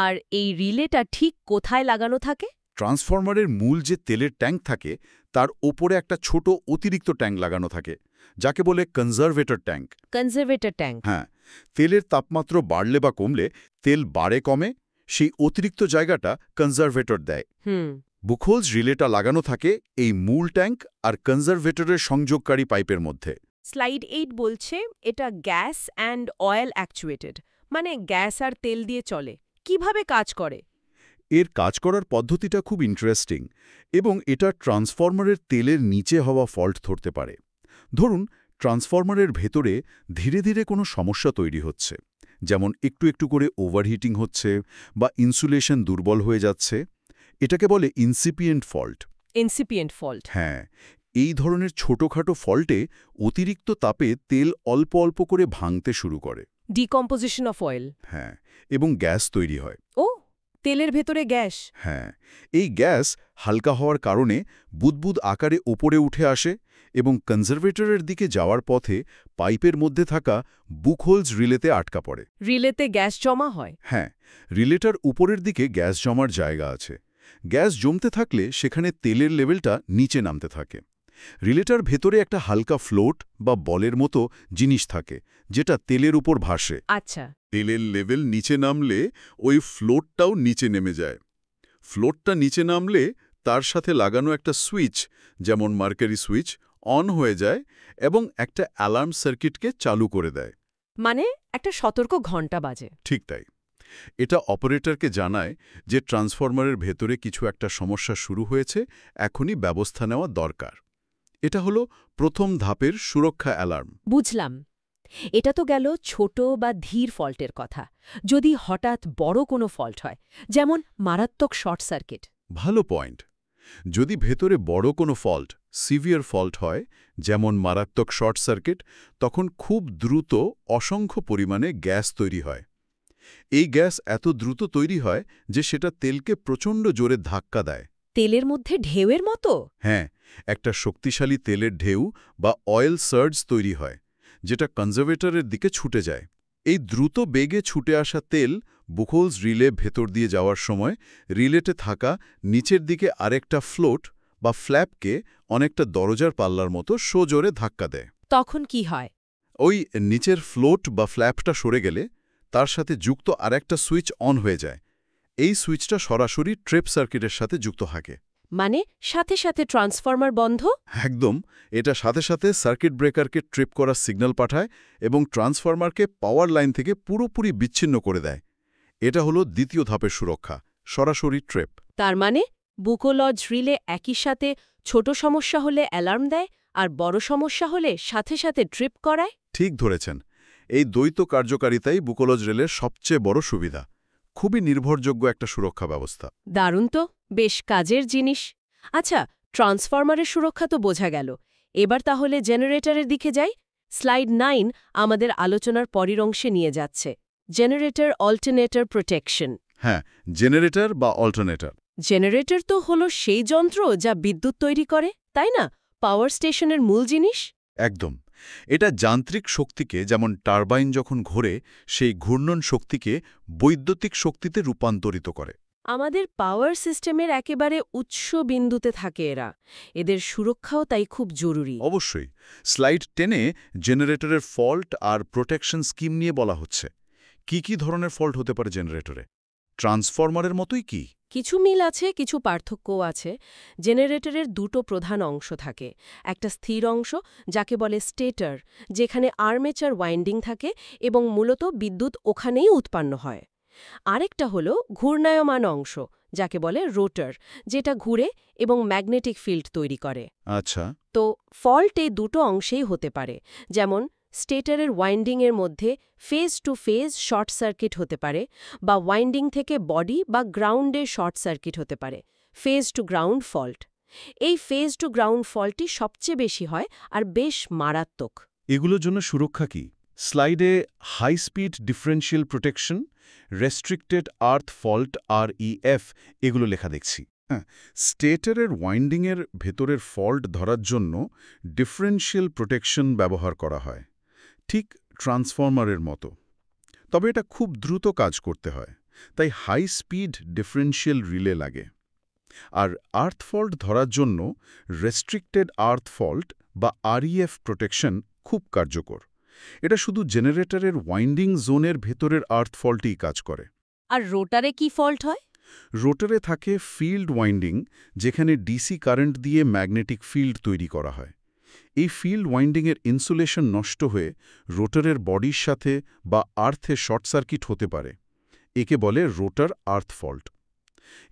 আর এই রিলেটা ঠিক কোথায় লাগানো থাকে? ট্রান্সফরমারের মূল যে তেলের ট্যাঙ্ক থাকে তার ওপরে একটা ছোট অতিরিক্ত ট্যাঙ্ক লাগানো থাকে, যাকে বলে কনজারভেটর ট্যাঙ্ক। Conservator tank. হ্যাঁ, তেলের তাপমাত্রা বাড়লে বা কমলে তেল বাড়ে কমে, সেই অতিরিক্ত জায়গাটা কনজারভেটর দেয়। হুম। বুকহোলস রিলেটা লাগানো থাকে এই মূল ট্যাঙ্ক আর কনজারভেটরের সংযোগকারী পাইপের মধ্যে। স্লাইড 8 বলছে এটা গ্যাস অ্যান্ড অয়েল অ্যাকচুয়েটেড, মানে গ্যাস আর তেল দিয়ে চলে। কিভাবে কাজ করে? এর কাজ করার পদ্ধতিটা খুব ইন্টারেস্টিং এবং এটা ট্রান্সফরমারের তেলের নিচে হওয়া ফল্ট ধরতে পারে। ধরুন, ট্রান্সফরমারের ভেতরে ধীরে ধীরে কোনো সমস্যা তৈরি হচ্ছে, যেমন একটু একটু করে ওভারহিটিং হচ্ছে বা ইনসুলেশন দুর্বল হয়ে যাচ্ছে। এটাকে বলে ইনসিপিয়েন্ট ফল্ট। Incipient fault. হ্যাঁ, এই ধরনের ছোটখাটো ফল্টে অতিরিক্ত তাপে তেল অল্প অল্প করে ভাঙতে শুরু করে। Decomposition of oil. হ্যাঁ, এবং গ্যাস তৈরি হয়। ও, তেলের ভেতরে গ্যাস। হ্যাঁ, এই গ্যাস হালকা হওয়ার কারণে বুদবুদ আকারে ওপরে উঠে আসে এবং কনজারভেটরের দিকে যাওয়ার পথে পাইপের মধ্যে থাকা বুকহোলস রিলেতে আটকা পড়ে। রিলেতে গ্যাস জমা হয়। হ্যাঁ, রিলেটার উপরের দিকে গ্যাস জমার জায়গা আছে। গ্যাস জমতে থাকলে সেখানে তেলের লেভেলটা নিচে নামতে থাকে। রিলেটার ভেতরে একটা হালকা ফ্লোট বা বলের মতো জিনিস থাকে, যেটা তেলের উপর ভাসে। আচ্ছা। তেলের লেভেল নিচে নামলে ওই ফ্লোটটাও নিচে নেমে যায়। ফ্লোটটা নিচে নামলে তার সাথে লাগানো একটা সুইচ, যেমন মার্কারি সুইচ, অন হয়ে যায় এবং একটা অ্যালার্ম সার্কিটকে চালু করে দেয়। মানে একটা সতর্ক ঘন্টা বাজে। ঠিক তাই। এটা অপারেটরকে জানায় যে ট্রান্সফরমারের ভেতরে কিছু একটা সমস্যা শুরু হয়েছে, এখনই ব্যবস্থা নেওয়া দরকার। এটা হলো প্রথম ধাপের সুরক্ষা অ্যালার্ম। বুঝলাম। এটা তো গেল ছোট বা ধীর ফল্টের কথা। যদি হঠাৎ বড় কোনো ফল্ট হয়, যেমন মারাত্মক শর্ট সার্কিট। ভালো পয়েন্ট। যদি ভেতরে বড় কোনো ফল্ট, সিভিয়ার ফল্ট হয়, যেমন মারাত্মক শর্ট সার্কিট, তখন খুব দ্রুত অসংখ্য পরিমাণে গ্যাস তৈরি হয়। এই গ্যাস এত দ্রুত তৈরি হয় যে সেটা তেলকে প্রচণ্ড জোরে ধাক্কা দেয়। তেলের মধ্যে ঢেউয়ের মতো? হ্যাঁ, একটা শক্তিশালী তেলের ঢেউ বা অয়েল সার্জ তৈরি হয়, যেটা কনজারভেটরের দিকে ছুটে যায়। এই দ্রুত বেগে ছুটে আসা তেল বুকহোলস রিলে ভেতর দিয়ে যাওয়ার সময় রিলেটে থাকা নিচের দিকে আরেকটা ফ্লোট বা ফ্ল্যাপকে অনেকটা দরজার পাল্লার মতো সোজোরে ধাক্কা দেয়। তখন কি হয়? ওই নিচের ফ্লোট বা ফ্ল্যাপটা সরে গেলে তার সাথে যুক্ত আরেকটা সুইচ অন হয়ে যায়। এই সুইচটা সরাসরি ট্রেপ সার্কিটের সাথে যুক্ত থাকে। মানে সাথে সাথে ট্রান্সফরমার বন্ধ? একদম। এটা সাথে সাথে সার্কিট ব্রেকারকে ট্রিপ করার সিগন্যাল পাঠায় এবং ট্রান্সফরমারকে পাওয়ার লাইন থেকে পুরোপুরি বিচ্ছিন্ন করে দেয়। এটা হলো দ্বিতীয় ধাপের সুরক্ষা, সরাসরি ট্রেপ। তার মানে বুকোলজ রিলে একই সাথে ছোট সমস্যা হলে অ্যালার্ম দেয় আর বড় সমস্যা হলে সাথে সাথে ট্রিপ করায়? ঠিক ধরেছেন। এই দ্বৈত কার্যকারিতাই বুকোলজ রেলের সবচেয়ে বড় সুবিধা। খুবই নির্ভরযোগ্য একটা সুরক্ষা ব্যবস্থা। দারুণ তো, বেশ কাজের জিনিস। আচ্ছা, ট্রান্সফরমারের সুরক্ষা তো বোঝা গেল। এবার তাহলে জেনারেটরের দিকে যাই। স্লাইড 9 আমাদের আলোচনার পরের অংশে নিয়ে যাচ্ছে। Generator alternator protection. হ্যাঁ, জেনারেটর বা অল্টারনেটর। জেনারেটর তো হলো সেই যন্ত্র যা বিদ্যুৎ তৈরি করে, তাই না? পাওয়ার স্টেশনের মূল জিনিস। একদম। এটা যান্ত্রিক শক্তিকে, যেমন টারবাইন যখন ঘোরে, সেই ঘূর্ণন শক্তিকে বৈদ্যুতিক শক্তিতে রূপান্তরিত করে। আমাদের পাওয়ার সিস্টেমের একেবারে উৎস বিন্দুতে থাকে এরা। এদের সুরক্ষাও তাই খুব জরুরি। অবশ্যই। স্লাইড 10-এ জেনারেটরের ফল্ট আর প্রোটেকশন স্কিম নিয়ে বলা হচ্ছে। কি ধরনের ফল্ট হতে পারে জেনারেটরে? ট্রান্সফরমারের মতোই কি? কিছু মিল আছে, কিছু পার্থক্যও আছে। জেনারেটরের দুটো প্রধান অংশ থাকে। একটা স্থির অংশ, যাকে বলে স্টেটর, যেখানে আর্মেচার ওয়াইন্ডিং থাকে এবং মূলত বিদ্যুৎ ওখানেই উৎপন্ন হয়। আরেকটা হলো ঘূর্ণায়মান অংশ, যাকে বলে রোটর, যেটা ঘুরে এবং ম্যাগনেটিক ফিল্ড তৈরি করে। আচ্ছা। তো ফল্ট এই দুটো অংশেই হতে পারে। যেমন স্টেটরের ওয়াইন্ডিংয়ের মধ্যে phase to phase short circuit হতে পারে, বা ওয়াইন্ডিং থেকে বডি বা গ্রাউন্ডে শর্ট সার্কিট হতে পারে, ফেজ টু গ্রাউন্ড ফল্ট। এই ফেজ টু গ্রাউন্ড ফল্টই সবচেয়ে বেশি হয় আর বেশ মারাত্মক। এগুলোর জন্য সুরক্ষা কি? স্লাইডে high speed differential protection, restricted earth fault REF এগুলো লেখা দেখছি। হ্যাঁ, স্টেটরের ওয়াইন্ডিংয়ের ভেতরের ফল্ট ধরার জন্য ডিফারেন্সিয়াল প্রোটেকশন ব্যবহার করা হয়, ঠিক ট্রান্সফরমারের মতো। তবে এটা খুব দ্রুত কাজ করতে হয়, তাই হাই স্পিড ডিফারেন্সিয়াল রিলে লাগে। আর আর্থ ফল্ট ধরার জন্য রেস্ট্রিক্টেড আর্থ ফল্ট বা REF প্রোটেকশন খুব কার্যকর। এটা শুধু জেনারেটরের ওয়াইন্ডিং জোনের ভেতরের আর্থ ফল্টই কাজ করে। আর রোটারে কি ফল্ট হয়? রোটারে থাকে ফিল্ড ওয়াইন্ডিং, যেখানে ডিসি কারেন্ট দিয়ে ম্যাগনেটিক ফিল্ড তৈরি করা হয়। এই ফিল্ড ওয়াইন্ডিংয়ের ইনসুলেশন নষ্ট হয়ে রোটারের বডির সাথে বা আর্থে শর্ট সার্কিট হতে পারে। একে বলে রোটার আর্থ ফল্ট।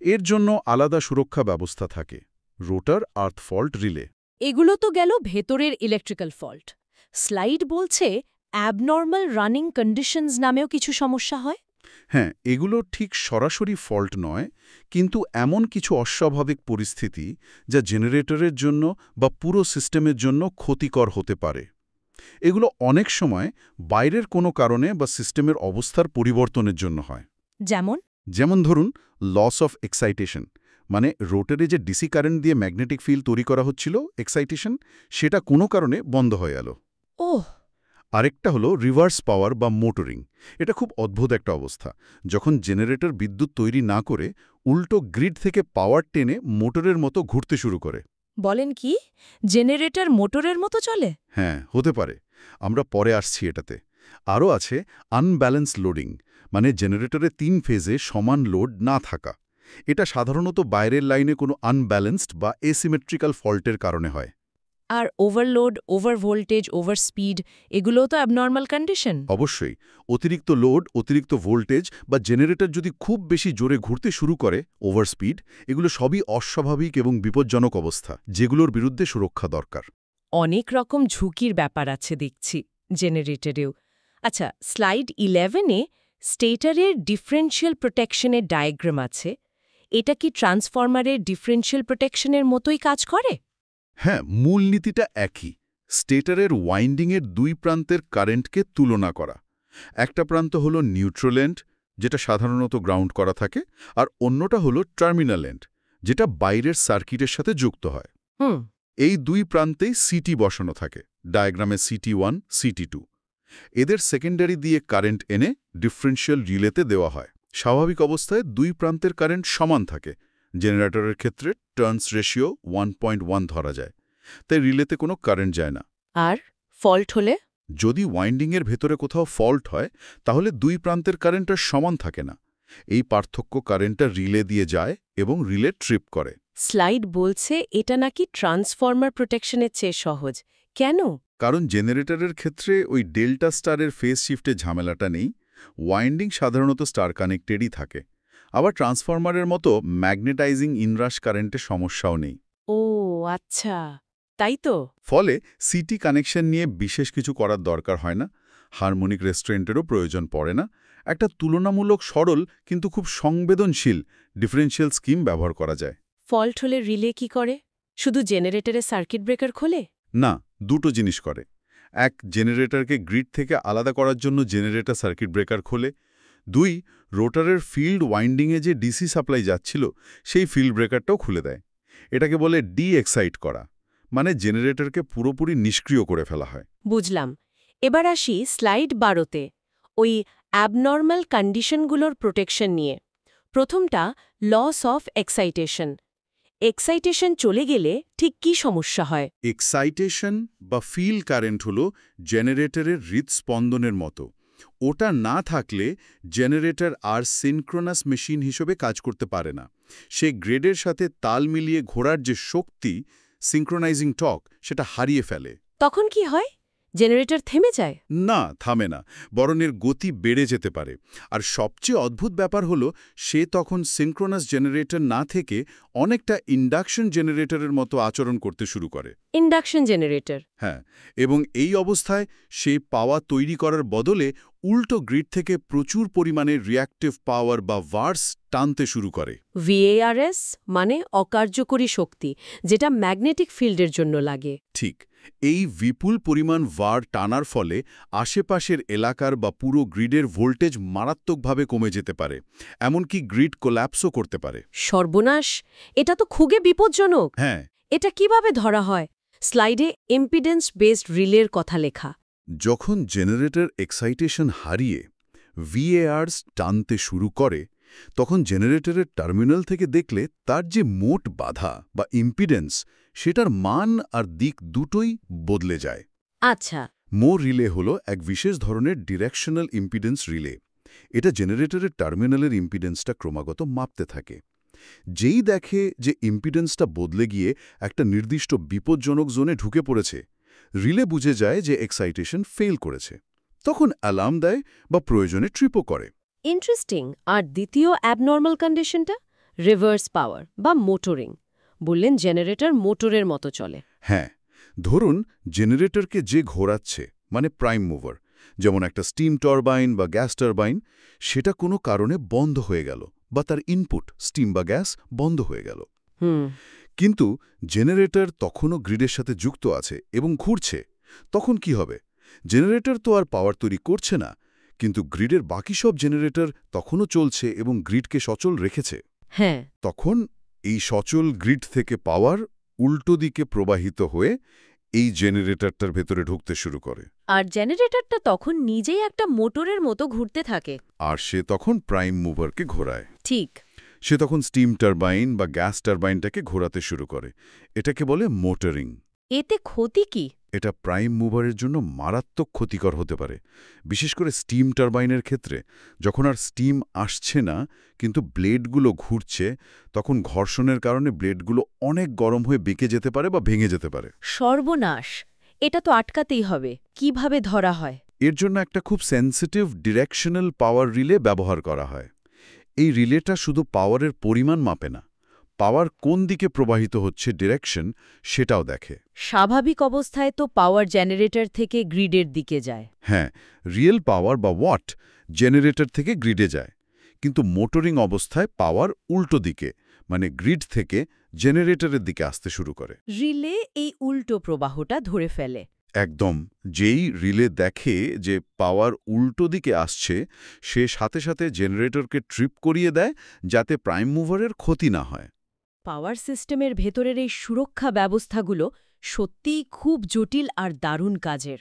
এর জন্য আলাদা সুরক্ষা ব্যবস্থা থাকে, রোটার আর্থ ফল্ট রিলে। এগুলো তো গেল ভেতরের ইলেকট্রিক্যাল ফল্ট। স্লাইড বলছে অ্যাবনর্মাল রানিং কন্ডিশনস নামেও কিছু সমস্যা হয়। হ্যাঁ, এগুলো ঠিক সরাসরি ফল্ট নয়, কিন্তু এমন কিছু অস্বাভাবিক পরিস্থিতি যা জেনারেটরের জন্য বা পুরো সিস্টেমের জন্য ক্ষতিকর হতে পারে। এগুলো অনেক সময় বাইরের কোনো কারণে বা সিস্টেমের অবস্থার পরিবর্তনের জন্য হয়। যেমন ধরুন লস অফ এক্সাইটেশন, মানে রোটারে যে ডিসি কারেন্ট দিয়ে ম্যাগনেটিক ফিল্ড তৈরি করা হচ্ছিল, এক্সাইটেশন, সেটা কোনো কারণে বন্ধ হয়ে গেল। ওহ। আরেকটা হলো রিভার্স পাওয়ার বা মোটরিং। এটা খুব অদ্ভুত একটা অবস্থা, যখন জেনারেটর বিদ্যুৎ তৈরি না করে উল্টো গ্রিড থেকে পাওয়ার টেনে মোটরের মতো ঘুরতে শুরু করে। বলেন কি, জেনারেটর মোটরের মতো চলে? হ্যাঁ, হতে পারে। আমরা পরে আসছি এটাতে। আরও আছে আনব্যালেন্স লোডিং, মানে জেনারেটরে 3 ফেজে সমান লোড না থাকা। এটা সাধারণত বাইরের লাইনে কোনো আনব্যালেন্সড বা এসিমেট্রিক্যাল ফল্টের কারণে হয়। আর overload, over voltage, over speed, এগুলোও তো অ্যাবনর্মাল কন্ডিশন। অবশ্যই। অতিরিক্ত লোড, অতিরিক্ত ভোল্টেজ বা জেনারেটর যদি খুব বেশি জোরে ঘুরতে শুরু করে, ওভার স্পিড, এগুলো সবই অস্বাভাবিক এবং বিপজ্জনক অবস্থা, যেগুলোর বিরুদ্ধে সুরক্ষা দরকার। অনেক রকম ঝুঁকির ব্যাপার আছে দেখছি জেনারেটরেও। আচ্ছা, স্লাইড 11-এ স্টেটরের ডিফারেন্সিয়াল প্রোটেকশনের ডায়াগ্রাম আছে। এটা কি ট্রান্সফরমারের ডিফারেন্সিয়াল প্রোটেকশনের মতোই কাজ করে? হ্যাঁ, মূলনীতিটা একই। স্টেটরের ওয়াইন্ডিংয়ের 2 প্রান্তের কারেন্টকে তুলনা করা। একটা প্রান্ত হলো নিউট্রাল এন্ড, যেটা সাধারণত গ্রাউন্ড করা থাকে, আর অন্যটা হলো টার্মিনাল এন্ড, যেটা বাইরের সার্কিটের সাথে যুক্ত হয়। এই 2 প্রান্তেই সিটি বসানো থাকে, ডায়াগ্রামে CT1, CT2। এদের সেকেন্ডারি দিয়ে কারেন্ট এনে ডিফারেন্সিয়াল রিলেতে দেওয়া হয়। স্বাভাবিক অবস্থায় 2 প্রান্তের কারেন্ট সমান থাকে। জেনারেটরের ক্ষেত্রে টার্নস রেশিও 1.1 ধরা যায়, তাই রিলেতে কোনো কারেন্ট যায় না। আর ফল্ট হলে? যদি ওয়াইন্ডিংয়ের ভেতরে কোথাও ফল্ট হয়, তাহলে 2 প্রান্তের কারেন্ট আর সমান থাকে না। এই পার্থক্য কারেন্টটা রিলে দিয়ে যায় এবং রিলে ট্রিপ করে। স্লাইড বলছে এটা নাকি ট্রান্সফরমার প্রোটেকশনের চেয়ে সহজ। কেন? কারণ জেনারেটরের ক্ষেত্রে ওই ডেল্টা স্টারের ফেজ শিফটের ঝামেলাটা নেই। ওয়াইন্ডিং সাধারণত স্টার কানেক্টেডই থাকে। আবার ট্রান্সফরমারের মতো ম্যাগনেটাইজিং ইনরাশ কারেন্টের সমস্যাও নেই। ও আচ্ছা, তাই তো। ফলে সিটি কানেকশন নিয়ে বিশেষ কিছু করার দরকার হয় না, হারমোনিক রেস্টুরেন্টেরও প্রয়োজন পড়ে না। একটা তুলনামূলক সরল কিন্তু খুব সংবেদনশীল ডিফারেন্সিয়াল স্কিম ব্যবহার করা যায়। ফল্ট হলে রিলে কি করে? শুধু জেনারেটরের সার্কিট ব্রেকার খোলে? না, দুটো জিনিস করে। এক, জেনারেটরকে গ্রিড থেকে আলাদা করার জন্য জেনারেটর সার্কিট ব্রেকার খোলে। 2, রোটারের ফিল্ড ওয়াইন্ডিংয়ে যে ডিসি সাপ্লাই যাচ্ছিল সেই ফিল্ড ব্রেকারটাও খুলে দেয়। এটাকে বলে ডি-এক্সাইট করা, মানে জেনারেটরকে পুরোপুরি নিষ্ক্রিয় করে ফেলা হয়। বুঝলাম। এবার আসি স্লাইড 12-তে, ওই অ্যাবনর্মাল কন্ডিশনগুলোর প্রোটেকশন নিয়ে। প্রথমটা লস অফ এক্সাইটেশন। এক্সাইটেশন চলে গেলে ঠিক কী সমস্যা হয়? এক্সাইটেশন বা ফিল্ড কারেন্ট হল জেনারেটরের হৃদস্পন্দনের মতো। ওটা না থাকলে জেনারেটর আর সিনক্রোনাস মেশিন হিসেবে কাজ করতে পারে না। সে গ্রেডের সাথে তাল মিলিয়ে ঘোরার যে শক্তি, সিনক্রোনাইজিং টর্ক, সেটা হারিয়ে ফেলে। তখন কি হয়? জেনারেটর থেমে যায়? না, থামে না, বরং এর গতি বেড়ে যেতে পারে। আর সবচেয়ে অদ্ভুত ব্যাপার হলো, সে তখন সিনক্রোনাস জেনারেটর না থেকে অনেকটা ইন্ডাকশন জেনারেটরের মতো আচরণ করতে শুরু করে। Induction generator? হ্যাঁ, এবং এই অবস্থায় সে পাওয়ার তৈরি করার বদলে উল্টো গ্রিড থেকে প্রচুর পরিমাণে রিঅ্যাক্টিভ পাওয়ার বা ভার্স টানতে শুরু করে। VARS মানে অকার্যকরী শক্তি, যেটা ম্যাগনেটিক ফিল্ডের জন্য লাগে। ঠিক, এই বিপুল পরিমাণ ভার টানার ফলে আশেপাশের এলাকার বা পুরো গ্রিডের ভোল্টেজ মারাত্মকভাবে কমে যেতে পারে, এমনকি গ্রিড কোল্যাপসও করতে পারে। সর্বনাশ! এটা তো খুবই বিপজ্জনক। হ্যাঁ, এটা কিভাবে ধরা হয়? স্লাইডে ইম্পিডেন্স বেসড রিলের কথা লেখা। যখন জেনারেটর এক্সাইটেশন হারিয়ে VARs টানতে শুরু করে, তখন জেনারেটরের টার্মিনাল থেকে দেখলে তার যে মোট বাধা বা ইম্পিডেন্স, সেটার মান আর দিক দুটোই বদলে যায়। আচ্ছা। রিলে হলো এক বিশেষ ধরনের ডিরেকশনাল ইম্পিডেন্স রিলে। এটা জেনারেটরের টার্মিনালের ইম্পিডেন্সটা ক্রমাগত মাপতে থাকে। যেই দেখে যে ইম্পিডেন্সটা বদলে গিয়ে একটা নির্দিষ্ট বিপজ্জনক জোনে ঢুকে পড়েছে, রিলে বুঝে যায় যে এক্সাইটেশন ফেল করেছে। তখন অ্যালার্ম দেয় বা প্রয়োজনে ট্রিপও করে। ইন্টারেস্টিং। আর দ্বিতীয় অ্যাবনর্মাল কন্ডিশনটা? রিভার্স পাওয়ার বা মোটরিং। বললেন জেনারেটর মোটরের মতো চলে। হ্যাঁ, ধরুন জেনারেটরকে যে ঘোরাচ্ছে, মানে প্রাইম মুভার, যেমন একটা স্টিম টারবাইন বা গ্যাস টারবাইন, সেটা কোনো কারণে বন্ধ হয়ে গেল, বা তার ইনপুট স্টিম বা গ্যাস বন্ধ হয়ে গেল। কিন্তু জেনারেটর তখনও গ্রিডের সাথে যুক্ত আছে এবং ঘুরছে। তখন কি হবে? জেনারেটর তো আর পাওয়ার তৈরি করছে না, কিন্তু গ্রিডের বাকি সব জেনারেটর তখনও চলছে এবং গ্রিডকে সচল রেখেছে। হ্যাঁ। তখন এই সচল গ্রিড থেকে পাওয়ার উল্টো দিকে প্রবাহিত হয়ে এই জেনারেটরটার ভেতরে ঢুকতে শুরু করে। আর জেনারেটরটা তখন নিজেই একটা মোটরের মতো ঘুরতে থাকে। আর সে তখন প্রাইম মুভারকে ঘোরায়। ঠিক। সে তখন স্টিম টারবাইন বা গ্যাস টারবাইনটাকে ঘোরাতে শুরু করে। এটাকে বলে মোটরিং। এতে ক্ষতি কি? এটা প্রাইম মুভারের জন্য মারাত্মক ক্ষতিকর হতে পারে, বিশেষ করে স্টিম টারবাইনের ক্ষেত্রে। যখন আর স্টিম আসছে না কিন্তু ব্লেডগুলো ঘুরছে, তখন ঘর্ষণের কারণে ব্লেডগুলো অনেক গরম হয়ে বেঁকে যেতে পারে বা ভেঙে যেতে পারে। সর্বনাশ! এটা তো আটকাতেই হবে। কিভাবে ধরা হয়? এর জন্য একটা খুব সেন্সিটিভ ডিরেকশনাল পাওয়ার রিলে ব্যবহার করা হয়। এই রিলেটা শুধু পাওয়ারের পরিমাণ মাপে না, পাওয়ার কোন দিকে প্রবাহিত হচ্ছে ডিরেকশন সেটাও দেখে। স্বাভাবিক অবস্থায় তো পাওয়ার জেনারেটর থেকে গ্রিডের দিকে যায়। হ্যাঁ, রিয়েল পাওয়ার বা ওয়াট জেনারেটর থেকে গ্রিডে যায়। কিন্তু মোটরিং অবস্থায় পাওয়ার উল্টো দিকে, মানে গ্রিড থেকে জেনারেটরের দিকে আসতে শুরু করে। রিলে এই উল্টো প্রবাহটা ধরে ফেলে। একদম, যেই রিলে দেখে যে পাওয়ার উল্টো দিকে আসছে, সে সাথে সাথে জেনারেটরকে ট্রিপ করিয়ে দেয়, যাতে প্রাইম মুভারের ক্ষতি না হয়। পাওয়ার সিস্টেমের ভেতরের এই সুরক্ষা ব্যবস্থাগুলো সত্যিই খুব জটিল আর দারুণ কাজের।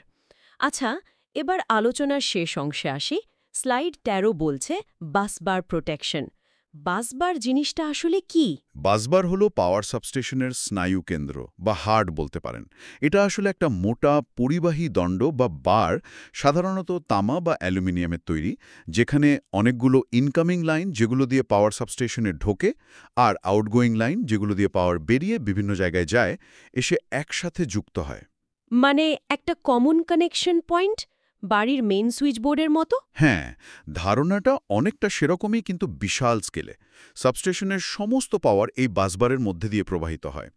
আচ্ছা, এবার আলোচনার শেষ অংশে আসি। স্লাইড ১৩ বলছে বাসবার প্রোটেকশন। বাসবার জিনিসটা আসলে কি? বাসবার হলো পাওয়ার সাবস্টেশনের স্নায়ু কেন্দ্র বা হার্ট বলতে পারেন। এটা আসলে একটা মোটা পরিবাহী দণ্ড বা বার, সাধারণত তামা বা অ্যালুমিনিয়ামের তৈরি, যেখানে অনেকগুলো ইনকামিং লাইন যেগুলো দিয়ে পাওয়ার সাবস্টেশনে ঢোকে, আর আউটগোয়িং লাইন যেগুলো দিয়ে পাওয়ার বেরিয়ে বিভিন্ন জায়গায় যায়, এসে একসাথে যুক্ত হয়। মানে একটা কমন কানেকশন পয়েন্ট, বাড়ির মেইন সুইচবোর্ডের মতো? হ্যাঁ, ধারণাটা অনেকটা সেরকমই, কিন্তু বিশাল স্কেলে। সাবস্টেশনের সমস্ত পাওয়ার এই বাসবারের মধ্যে দিয়ে প্রবাহিত হয়।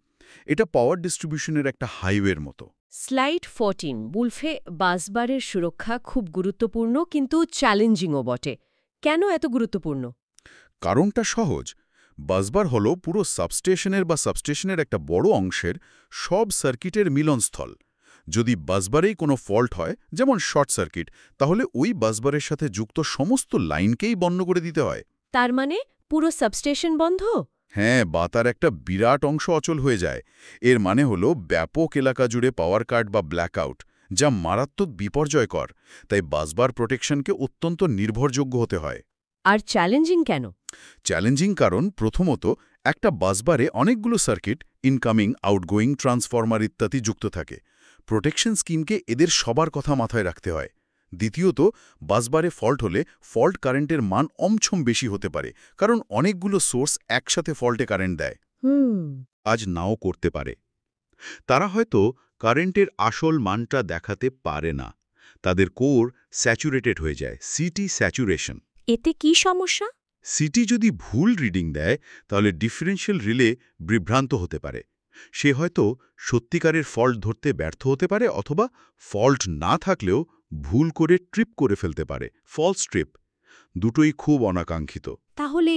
এটা পাওয়ার ডিস্ট্রিবিউশনের একটা হাইওয়ের মতো। স্লাইড 14 বুলফে বাসবারের সুরক্ষা খুব গুরুত্বপূর্ণ, কিন্তু চ্যালেঞ্জিংও বটে। কেন এত গুরুত্বপূর্ণ? কারণটা সহজ। বাসবার হলো পুরো সাবস্টেশনের একটা বড় অংশের সব সার্কিটের মিলনস্থল। যদি বাসবারেই কোনো ফল্ট হয়, যেমন শর্ট সার্কিট, তাহলে ওই বাসবারের সাথে যুক্ত সমস্ত লাইনকেই বন্ধ করে দিতে হয়। তার মানে পুরো সাবস্টেশন বন্ধ? হ্যাঁ, বা তার একটা বিরাট অংশ অচল হয়ে যায়। এর মানে হলো ব্যাপক এলাকা জুড়ে পাওয়ার কাট বা ব্ল্যাকআউট, যা মারাত্মক বিপর্যয়কর। তাই বাসবার প্রোটেকশনকে অত্যন্ত নির্ভরযোগ্য হতে হয়। আর চ্যালেঞ্জিং কেন? চ্যালেঞ্জিং কারণ প্রথমত, একটা বাসবারে অনেকগুলো সার্কিট, ইনকামিং, আউটগোয়িং, ট্রান্সফরমার ইত্যাদি যুক্ত থাকে। প্রোটেকশন স্কিমকে এদের সবার কথা মাথায় রাখতে হয়। দ্বিতীয়ত, বাসবারে ফল্ট হলে ফল্ট কারেন্টের মান অমছম বেশি হতে পারে, কারণ অনেকগুলো সোর্স একসাথে ফল্টে কারেন্ট দেয়। আজ নাও করতে পারে। তারা হয়তো কারেন্টের আসল মানটা দেখাতে পারে না। তাদের কোর স্যাচুরেটেড হয়ে যায়, সিটি স্যাচুরেশন। এতে কি সমস্যা? সিটি যদি ভুল রিডিং দেয়, তাহলে ডিফারেন্সিয়াল রিলে বিভ্রান্ত হতে পারে। সে হয়তো সত্যিকারের ফল্ট ধরতে ব্যর্থ হতে পারে, অথবা ফল্ট না থাকলেও ভুল করে ট্রিপ করে ফেলতে পারে, ফলস ট্রিপ। দুটোই খুব অনাকাঙ্ক্ষিত। তাহলে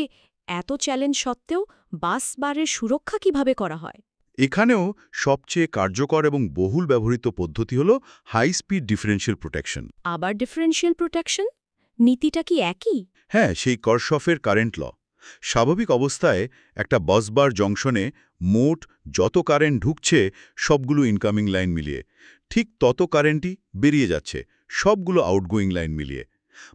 এত চ্যালেঞ্জ সত্ত্বেও বাসবারের সুরক্ষা কিভাবে করা হয়? এখানেও সবচেয়ে কার্যকর এবং বহুল ব্যবহৃত পদ্ধতি হল হাই স্পিড ডিফারেন্সিয়াল প্রোটেকশন। আবার ডিফারেনশিয়াল প্রোটেকশন? নীতিটা কি একই? হ্যাঁ, সেই কারশফের কারেন্ট ল। স্বাভাবিক অবস্থায় একটা বাসবার জংশনে মোট যত কারেন্ট ঢুকছে সবগুলো ইনকামিং লাইন মিলিয়ে, ঠিক তত কারেন্টই বেরিয়ে যাচ্ছে সবগুলো আউটগোয়িং লাইন মিলিয়ে।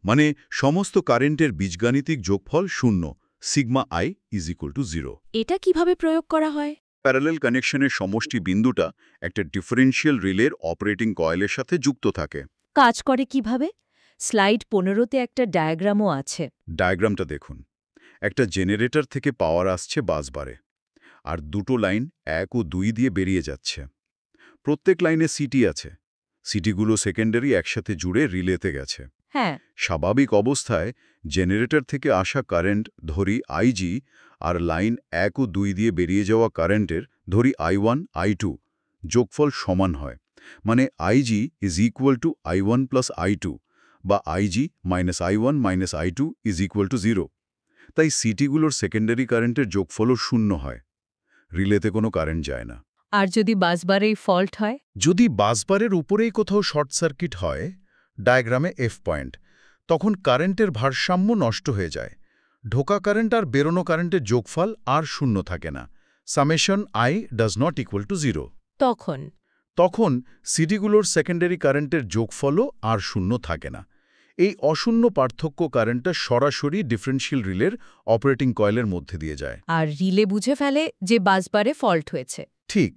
মানে সমস্ত কারেন্টের বীজগাণিতিক যোগফল 0, sigma I is equal to 0। এটা কিভাবে প্রয়োগ করা হয়? প্যারালেল কানেকশনের সমষ্টি বিন্দুটা একটা ডিফারেন্সিয়াল রিলের অপারেটিং কয়েলের সাথে যুক্ত থাকে। কাজ করে কিভাবে? স্লাইড 15তে একটা ডায়াগ্রামও আছে। ডায়াগ্রামটা দেখুন। একটা জেনারেটর থেকে পাওয়ার আসছে বাসবারে, আর দুটো লাইন 1 ও 2 দিয়ে বেরিয়ে যাচ্ছে। প্রত্যেক লাইনে সিটি আছে। সিটিগুলো সেকেন্ডারি একসাথে জুড়ে রিলেতে গেছে। হ্যাঁ। স্বাভাবিক অবস্থায় জেনারেটর থেকে আসা কারেন্ট ধরি আইজি, আর লাইন 1 ও 2 দিয়ে বেরিয়ে যাওয়া কারেন্টের ধরি I1, I2 যোগফল সমান হয়। মানে IG is equal to I1 plus I2, বা IG minus I1 minus I2 is equal to 0। তাই সিটিগুলোর সেকেন্ডারি কারেন্টের যোগফলও 0 হয়। রিলেতে কোনো কারেন্ট যায় না। আর যদি বাসবারেই ফল্ট হয়? যদি বাসবারের উপরেই কোথাও শর্ট সার্কিট হয়, ডায়াগ্রামে এফ পয়েন্ট, তখন কারেন্টের ভারসাম্য নষ্ট হয়ে যায়। ঢোকা কারেন্ট আর বেরোনো কারেন্টের যোগফল আর 0 থাকে না। Summation I does not equal to 0। তখন সিটিগুলোর সেকেন্ডারি কারেন্টের যোগফলও আর 0 থাকে না। এই অশূন্য পার্থক্য কারেন্টটা সরাসরি ডিফারেন্সিয়াল রিলের অপারেটিং কয়েলের মধ্যে দিয়ে যায়। আর রিলে বুঝে ফেলে যে বাসবারে ফল্ট হয়েছে। ঠিক।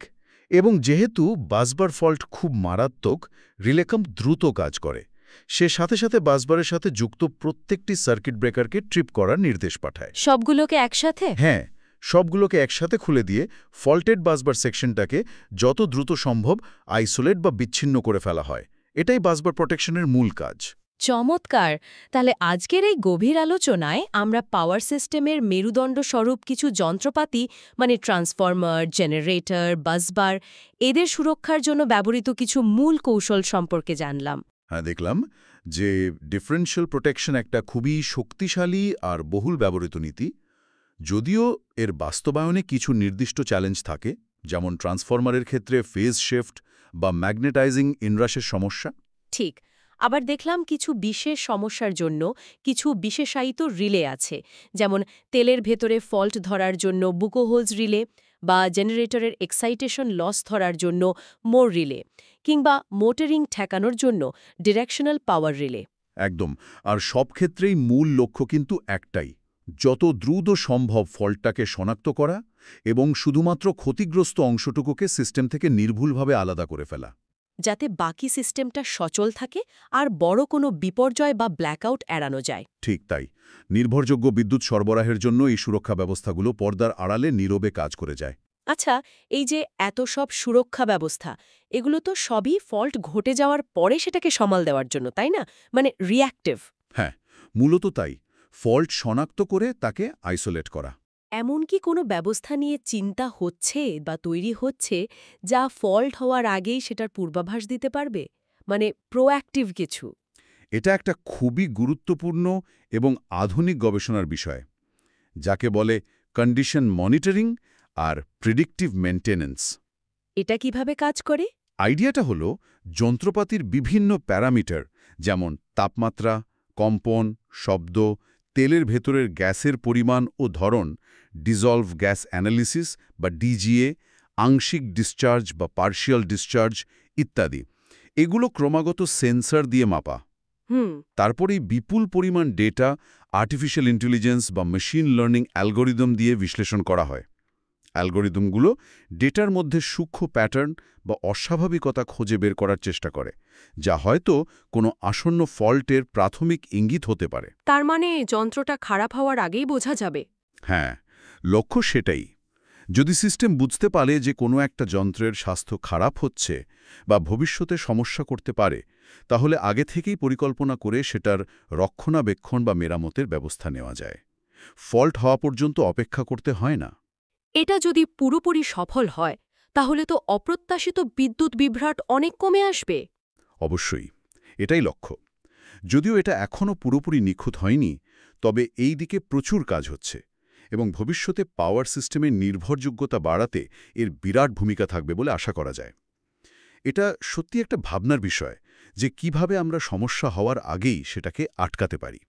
এবং যেহেতু বাসবার ফল্ট খুব মারাত্মক, রিলেকম দ্রুত কাজ করে। সে সাথে সাথে বাসবারের সাথে যুক্ত প্রত্যেকটি সার্কিট ব্রেকারকে ট্রিপ করার নির্দেশ পাঠায়। সবগুলোকে একসাথে? হ্যাঁ, সবগুলোকে একসাথে খুলে দিয়ে ফল্টেড বাসবার সেকশনটাকে যত দ্রুত সম্ভব আইসোলেট বা বিচ্ছিন্ন করে ফেলা হয়। এটাই বাসবার প্রোটেকশনের মূল কাজ। চমৎকার! তাহলে আজকের এই গভীর আলোচনায় আমরা পাওয়ার সিস্টেমের মেরুদণ্ড স্বরূপ কিছু যন্ত্রপাতি, মানে ট্রান্সফরমার, জেনারেটর, বাসবার, এদের সুরক্ষার জন্য ব্যবহৃত কিছু মূল কৌশল সম্পর্কে জানলাম। হ্যাঁ, দেখলাম যে ডিফারেন্সিয়াল প্রোটেকশন একটা খুবই শক্তিশালী আর বহুল ব্যবহৃত নীতি। যদিও এর বাস্তবায়নে কিছু নির্দিষ্ট চ্যালেঞ্জ থাকে, যেমন ট্রান্সফরমারের ক্ষেত্রে ফেজ শিফট বা ম্যাগনেটাইজিং ইনরাশের সমস্যা। ঠিক। আবার দেখলাম কিছু বিশেষ সমস্যার জন্য কিছু বিশেষায়িত রিলে আছে, যেমন তেলের ভেতরে ফল্ট ধরার জন্য বুকোহোলস রিলে, বা জেনারেটরের এক্সাইটেশন লস ধরার জন্য মোর রিলে, কিংবা মোটরিং ঠেকানোর জন্য ডিরেকশনাল পাওয়ার রিলে। একদম। আর সব ক্ষেত্রেই মূল লক্ষ্য কিন্তু একটাই, যত দ্রুত সম্ভব ফল্টটাকে শনাক্ত করা এবং শুধুমাত্র ক্ষতিগ্রস্ত অংশটুকুকে সিস্টেম থেকে নির্ভুলভাবে আলাদা করে ফেলা, যাতে বাকি সিস্টেমটা সচল থাকে আর বড় কোনো বিপর্যয় বা ব্ল্যাকআউট এড়ানো যায়। ঠিক তাই। নির্ভরযোগ্য বিদ্যুৎ সরবরাহের জন্য এই সুরক্ষা ব্যবস্থাগুলো পর্দার আড়ালে নীরবে কাজ করে যায়। আচ্ছা, এই যে এত সব সুরক্ষা ব্যবস্থা, এগুলো তো সবই ফল্ট ঘটে যাওয়ার পরে সেটাকে সামাল দেওয়ার জন্য, তাই না? মানে রিঅ্যাক্টিভ। হ্যাঁ, মূলত তাই। ফল্ট শনাক্ত করে তাকে আইসোলেট করা। এমন কি কোনো ব্যবস্থা নিয়ে চিন্তা হচ্ছে বা তৈরি হচ্ছে যা ফল্ট হওয়ার আগেই সেটার পূর্বাভাস দিতে পারবে? মানে প্রোঅ্যাক্টিভ কিছু? এটা একটা খুবই গুরুত্বপূর্ণ এবং আধুনিক গবেষণার বিষয়, যাকে বলে কন্ডিশন মনিটরিং আর প্রিডিক্টিভ মেইনটেনেন্স। এটা কিভাবে কাজ করে? আইডিয়াটা হলো যন্ত্রপাতির বিভিন্ন প্যারামিটার, যেমন তাপমাত্রা, কম্পন, শব্দ, তেলের ভেতরের গ্যাসের পরিমাণ ও ধরন, ডিজলভ গ্যাস অ্যানালিসিস বা ডিজিএ, আংশিক ডিসচার্জ বা পার্শিয়াল ডিসচার্জ ইত্যাদি, এগুলো ক্রমাগত সেন্সর দিয়ে মাপা। তারপরেই বিপুল পরিমাণ ডেটা আর্টিফিশিয়াল ইন্টেলিজেন্স বা মেশিন লার্নিং অ্যালগোরিদম দিয়ে বিশ্লেষণ করা হয়। অ্যালগরিদমগুলো ডেটার মধ্যে সূক্ষ্ম প্যাটার্ন বা অস্বাভাবিকতা খুঁজে বের করার চেষ্টা করে, যা হয়তো কোনো আসন্ন ফল্টের প্রাথমিক ইঙ্গিত হতে পারে। তার মানে যন্ত্রটা খারাপ হওয়ার আগেই বোঝা যাবে? হ্যাঁ, লক্ষ্য সেটাই। যদি সিস্টেম বুঝতে পারে যে কোনো একটা যন্ত্রের স্বাস্থ্য খারাপ হচ্ছে বা ভবিষ্যতে সমস্যা করতে পারে, তাহলে আগে থেকেই পরিকল্পনা করে সেটার রক্ষণাবেক্ষণ বা মেরামতের ব্যবস্থা নেওয়া যায়। ফল্ট হওয়া পর্যন্ত অপেক্ষা করতে হয় না। এটা যদি পুরোপুরি সফল হয়, তাহলে তো অপ্রত্যাশিত বিদ্যুৎ বিভ্রাট অনেক কমে আসবে। অবশ্যই, এটাই লক্ষ্য। যদিও এটা এখনও পুরোপুরি নিখুঁত হয়নি, তবে এই দিকে প্রচুর কাজ হচ্ছে এবং ভবিষ্যতে পাওয়ার সিস্টেমের নির্ভরযোগ্যতা বাড়াতে এর বিরাট ভূমিকা থাকবে বলে আশা করা যায়। এটা সত্যি একটা ভাবনার বিষয় যে কিভাবে আমরা সমস্যা হওয়ার আগেই সেটাকে আটকাতে পারি।